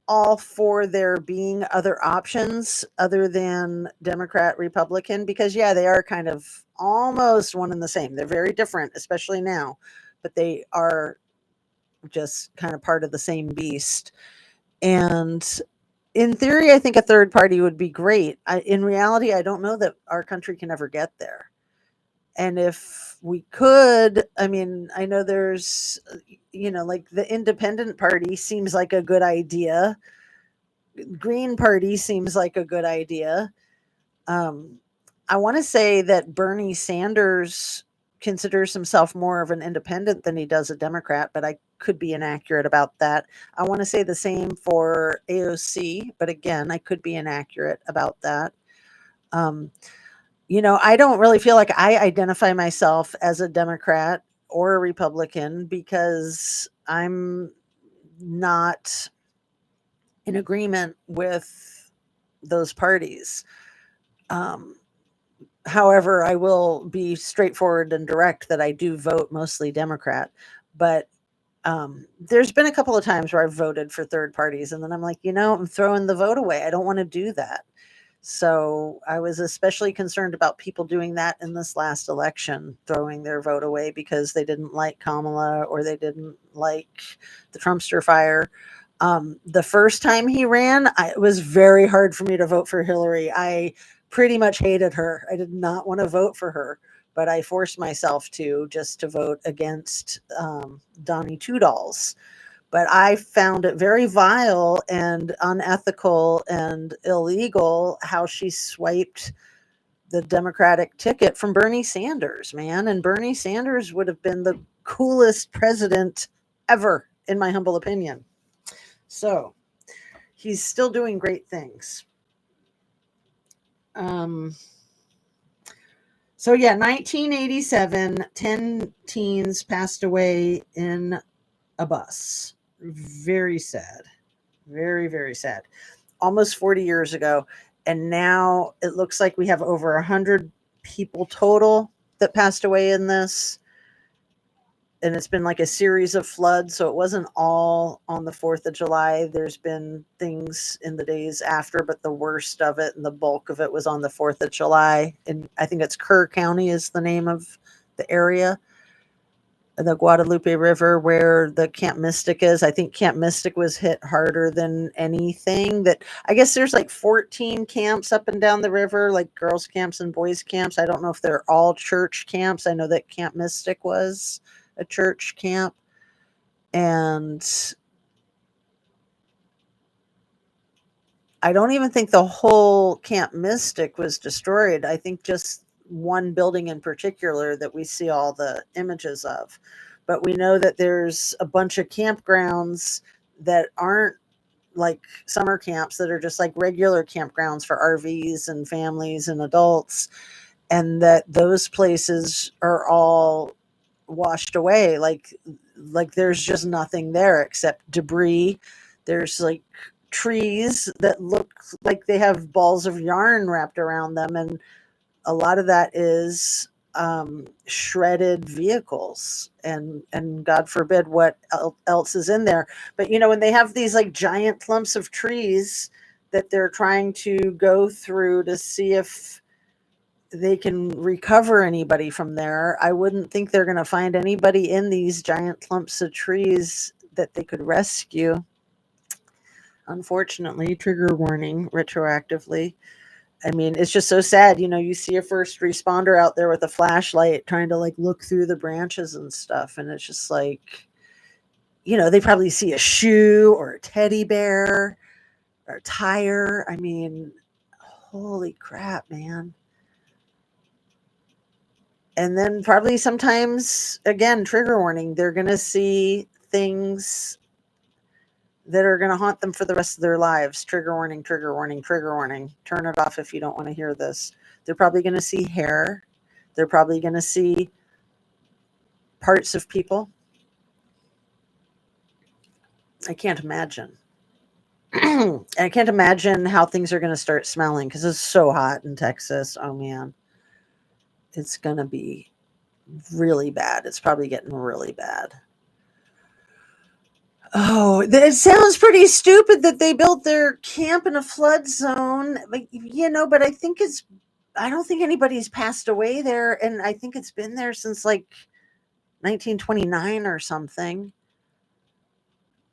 all for there being other options other than Democrat, Republican, because yeah, they are kind of almost one and the same. They're very different, especially now, but they are just kind of part of the same beast. And in theory, I think a third party would be great. In reality, I don't know that our country can ever get there. And if we could, I mean, I know there's, like the independent party seems like a good idea. Green party seems like a good idea. Um, I want to say that Bernie Sanders considers himself more of an independent than he does a Democrat, but I could be inaccurate about that. I want to say the same for AOC, but again, I could be inaccurate about that. Um, I don't really feel like I identify myself as a Democrat or a Republican because I'm not in agreement with those parties. Um, However, I will be straightforward and direct that I do vote mostly Democrat, but there's been a couple of times where I've voted for third parties, and then I'm like, I'm throwing the vote away. I don't want to do that. So I was especially concerned about people doing that in this last election, throwing their vote away because they didn't like Kamala or they didn't like the Trumpster fire. The first time he ran, it was very hard for me to vote for Hillary. I pretty much hated her. I did not want to vote for her, but I forced myself to just to vote against Donnie Two Dolls. But I found it very vile and unethical and illegal how she swiped the Democratic ticket from Bernie Sanders, man. And Bernie Sanders would have been the coolest president ever, in my humble opinion. So he's still doing great things. So yeah, 1987, 10 teens passed away in a bus. Very sad. Very, very sad. Almost 40 years ago. And now it looks like we have over 100 people total that passed away in this. And it's been like a series of floods. So it wasn't all on the 4th of July. There's been things in the days after, but the worst of it and the bulk of it was on the 4th of July. And I think it's Kerr County is the name of the area, the Guadalupe River, where the Camp Mystic is. I think Camp Mystic was hit harder than anything. That I guess there's like 14 camps up and down the river, like girls' camps and boys' camps. I don't know if they're all church camps. I know that Camp Mystic was a church camp. And I don't even think the whole Camp Mystic was destroyed. I think just one building in particular that we see all the images of. But we know that there's a bunch of campgrounds that aren't like summer camps, that are just like regular campgrounds for RVs and families and adults, and that those places are all washed away. Like there's just nothing there except debris. There's like trees that look like they have balls of yarn wrapped around them, and a lot of that is shredded vehicles, and God forbid what else is in there. But when they have these like giant clumps of trees that they're trying to go through to see if they can recover anybody from there, I wouldn't think they're going to find anybody in these giant clumps of trees that they could rescue. Unfortunately, trigger warning retroactively. I mean, it's just so sad. You see a first responder out there with a flashlight trying to like look through the branches and stuff. And it's just like, they probably see a shoe or a teddy bear or a tire. I mean, holy crap, man. And then probably sometimes, again, trigger warning, they're going to see things that are going to haunt them for the rest of their lives. Trigger warning, trigger warning, trigger warning. Turn it off if you don't want to hear this. They're probably going to see hair. They're probably going to see parts of people. I can't imagine. I can't imagine how things are going to start smelling because it's so hot in Texas. Oh, man. It's going to be really bad. It's probably getting really bad. Oh, it sounds pretty stupid that they built their camp in a flood zone. But I don't think anybody's passed away there. And I think it's been there since like 1929 or something.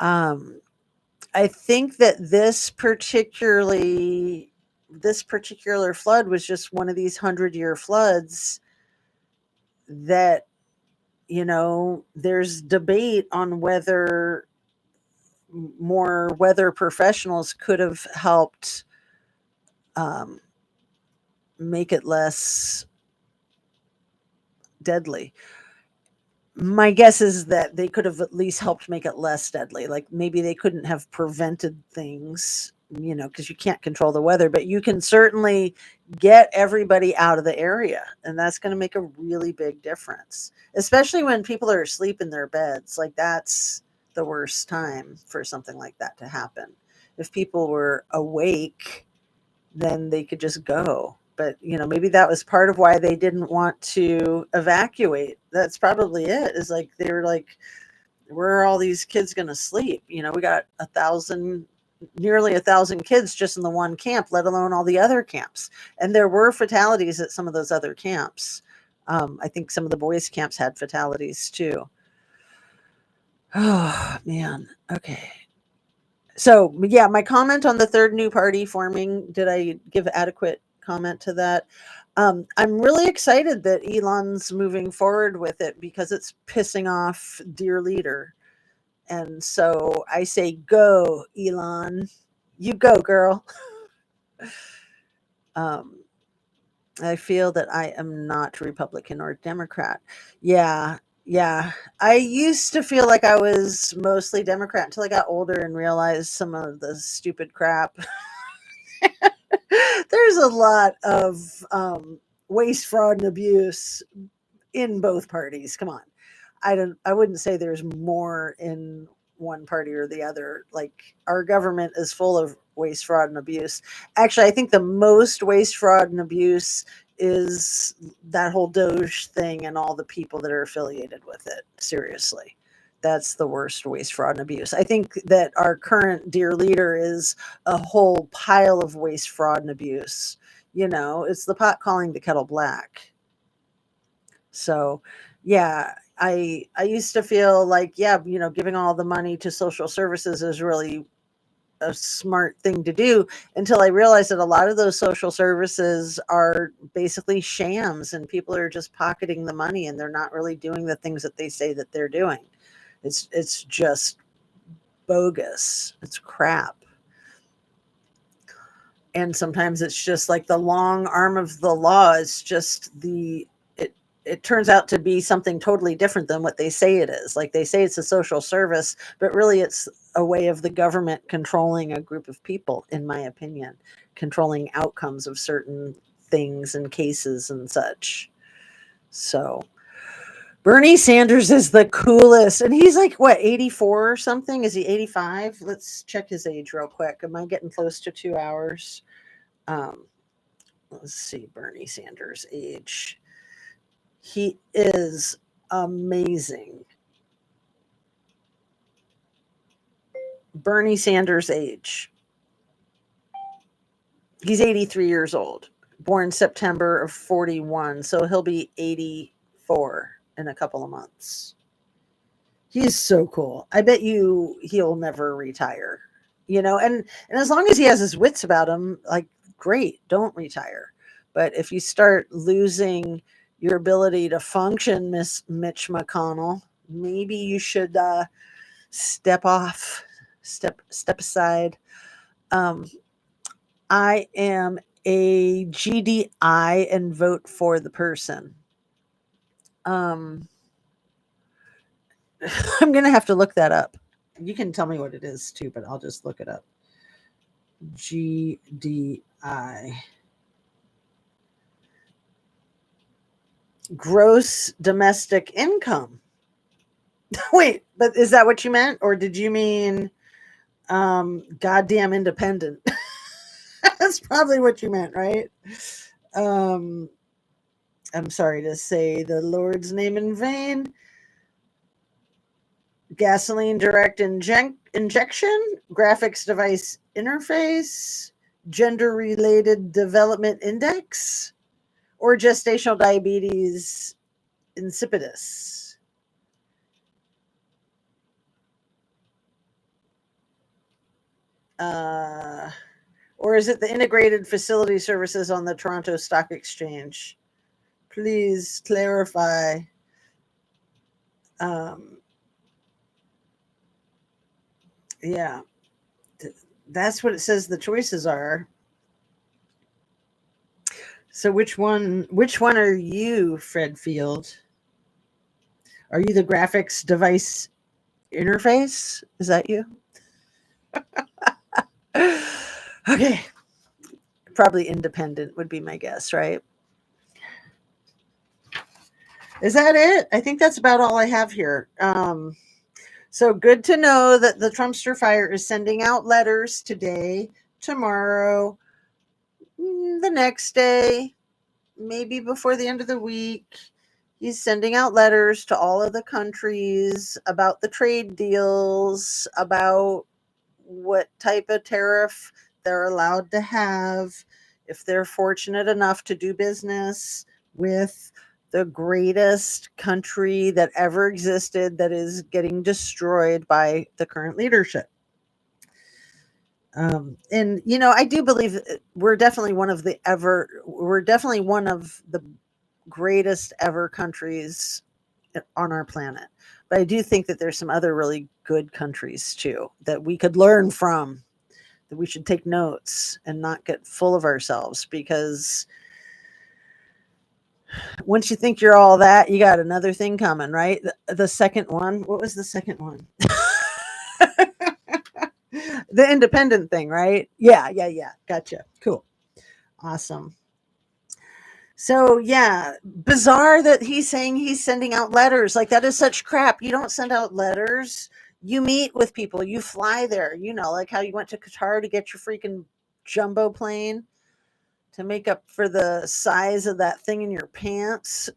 I think that this particular flood was just one of these 100-year floods that, there's debate on whether more weather professionals could have helped um, make it less deadly. My guess is that they could have at least helped make it less deadly. Like maybe they couldn't have prevented things, because you can't control the weather, but you can certainly get everybody out of the area. And that's going to make a really big difference, especially when people are asleep in their beds. Like that's the worst time for something like that to happen. If people were awake, then they could just go. But, maybe that was part of why they didn't want to evacuate. That's probably it. Is like they were like, where are all these kids going to sleep? We got nearly 1,000 kids just in the one camp, let alone all the other camps. And there were fatalities at some of those other camps. I think some of the boys' camps had fatalities too. Oh, man. Okay. So, yeah, my comment on the third new party forming, did I give adequate comment to that? I'm really excited that Elon's moving forward with it because it's pissing off dear leader. And so I say, go, Elon. You go, girl. I feel that I am not Republican or Democrat. Yeah, yeah. I used to feel like I was mostly Democrat until I got older and realized some of the stupid crap. There's a lot of waste, fraud, and abuse in both parties. Come on. I wouldn't say there's more in one party or the other. Like our government is full of waste, fraud, and abuse. Actually, I think the most waste, fraud, and abuse is that whole Doge thing and all the people that are affiliated with it. Seriously. That's the worst waste, fraud, and abuse. I think that our current dear leader is a whole pile of waste, fraud, and abuse. It's the pot calling the kettle black. So, yeah, I used to feel like, yeah, giving all the money to social services is really a smart thing to do until I realized that a lot of those social services are basically shams and people are just pocketing the money and they're not really doing the things that they say that they're doing. It's just bogus. It's crap. And sometimes it's just like the long arm of the law is just it turns out to be something totally different than what they say it is. Like they say it's a social service, but really it's a way of the government controlling a group of people, in my opinion, controlling outcomes of certain things and cases and such. So Bernie Sanders is the coolest. And he's like, what, 84 or something? Is he 85? Let's check his age real quick. Am I getting close to 2 hours? Um, let's see, Bernie Sanders' age. He is amazing. Bernie Sanders' age. He's 83 years old, born September of 41. So he'll be 84 in a couple of months. He is so cool. I bet you he'll never retire, and as long as he has his wits about him, like, great, don't retire. But if you start losing your ability to function, Miss Mitch McConnell, maybe you should step aside. I am a GDI and vote for the person. I'm gonna have to look that up. You can tell me what it is too, but I'll just look it up. GDI. Gross domestic income. Wait, but is that what you meant? Or did you mean goddamn independent? That's probably what you meant, right? I'm sorry to say the Lord's name in vain. Gasoline direct injection, graphics device interface, gender related development index, or gestational diabetes insipidus. Or is it the integrated facility services on the Toronto Stock Exchange? Please clarify. Um, yeah, that's what it says the choices are. So which one are you, Fred Field? Are you the graphics device interface? Is that you? Okay. Probably independent would be my guess, right? Is that it? I think that's about all I have here. So good to know that the Trumpster Fire is sending out letters today, tomorrow, the next day, maybe before the end of the week. He's sending out letters to all of the countries about the trade deals, about what type of tariff they're allowed to have if they're fortunate enough to do business with the greatest country that ever existed that is getting destroyed by the current leadership. And I do believe we're definitely one of the greatest ever countries on our planet. But I do think that there's some other really good countries too that we could learn from, that we should take notes and not get full of ourselves, because once you think you're all that, you got another thing coming, right? The second one, what was the second one? The independent thing, right? Yeah. Gotcha. Cool. Awesome. So yeah, bizarre that he's saying he's sending out letters. Like, that is such crap. You don't send out letters. You meet with people. You fly there. Like how you went to Qatar to get your freaking jumbo plane to make up for the size of that thing in your pants.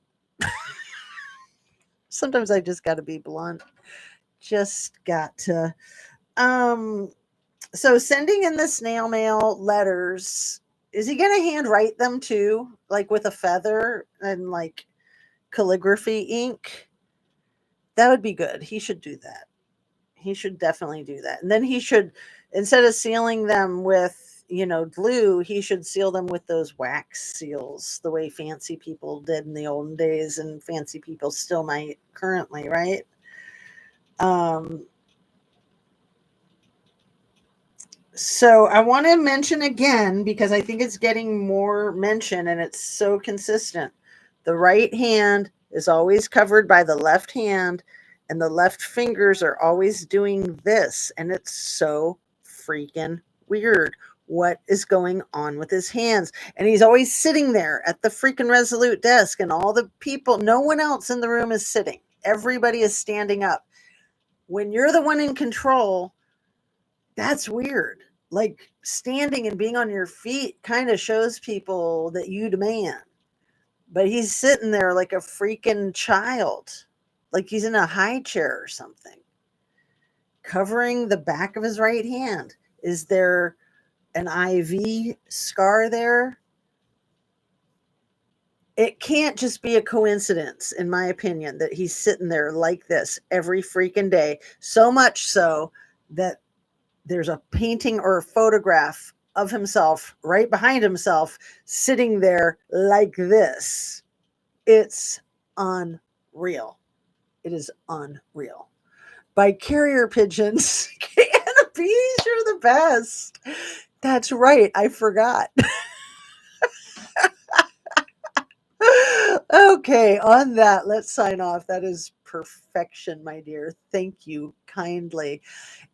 Sometimes I just got to be blunt. Just got to. Um. So sending in the snail mail letters, is he going to handwrite them too, like with a feather and like calligraphy ink? That would be good. He should do that. He should definitely do that. And then he should, instead of sealing them with, glue, he should seal them with those wax seals, the way fancy people did in the olden days, and fancy people still might currently, right? Um, So I want to mention again, because I think it's getting more mention and it's so consistent. The right hand is always covered by the left hand, and the left fingers are always doing this. And it's so freaking weird. What is going on with his hands? And he's always sitting there at the freaking Resolute desk, and all the people, no one else in the room is sitting. Everybody is standing up. When you're the one in control, that's weird. Like, standing and being on your feet kind of shows people that you demand. But he's sitting there like a freaking child, like he's in a high chair or something, covering the back of his right hand. Is there an IV scar there? It can't just be a coincidence, in my opinion, that he's sitting there like this every freaking day. So much so that there's a painting or a photograph of himself right behind himself, sitting there like this. It's unreal. It is unreal. By carrier pigeons, and bees, you're the best. That's right. I forgot. Okay, on that, let's sign off. That is perfection, my dear. Thank you kindly.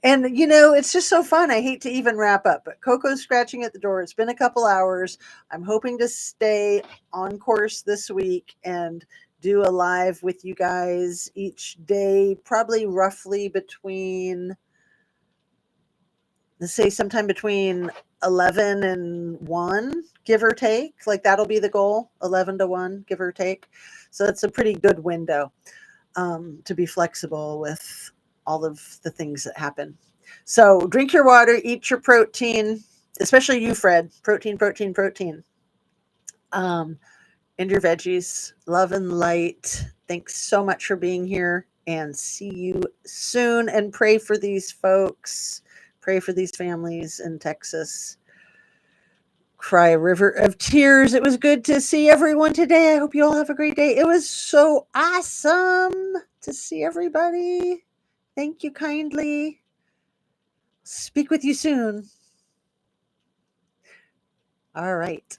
And it's just so fun. I hate to even wrap up, but Coco's scratching at the door. It's been a couple hours. I'm hoping to stay on course this week and do a live with you guys each day, probably roughly between, let's say, sometime between 11 and 1, give or take. Like, that'll be the goal, 11 to 1, give or take. So it's a pretty good window to be flexible with all of the things that happen. So drink your water, eat your protein, especially you, Fred. Protein, protein, protein. And your veggies. Love and light. Thanks so much for being here, and see you soon. And pray for these folks. Pray for these families in Texas. Cry a river of tears. It was good to see everyone today. I hope you all have a great day. It was so awesome to see everybody. Thank you kindly. Speak with you soon. All right.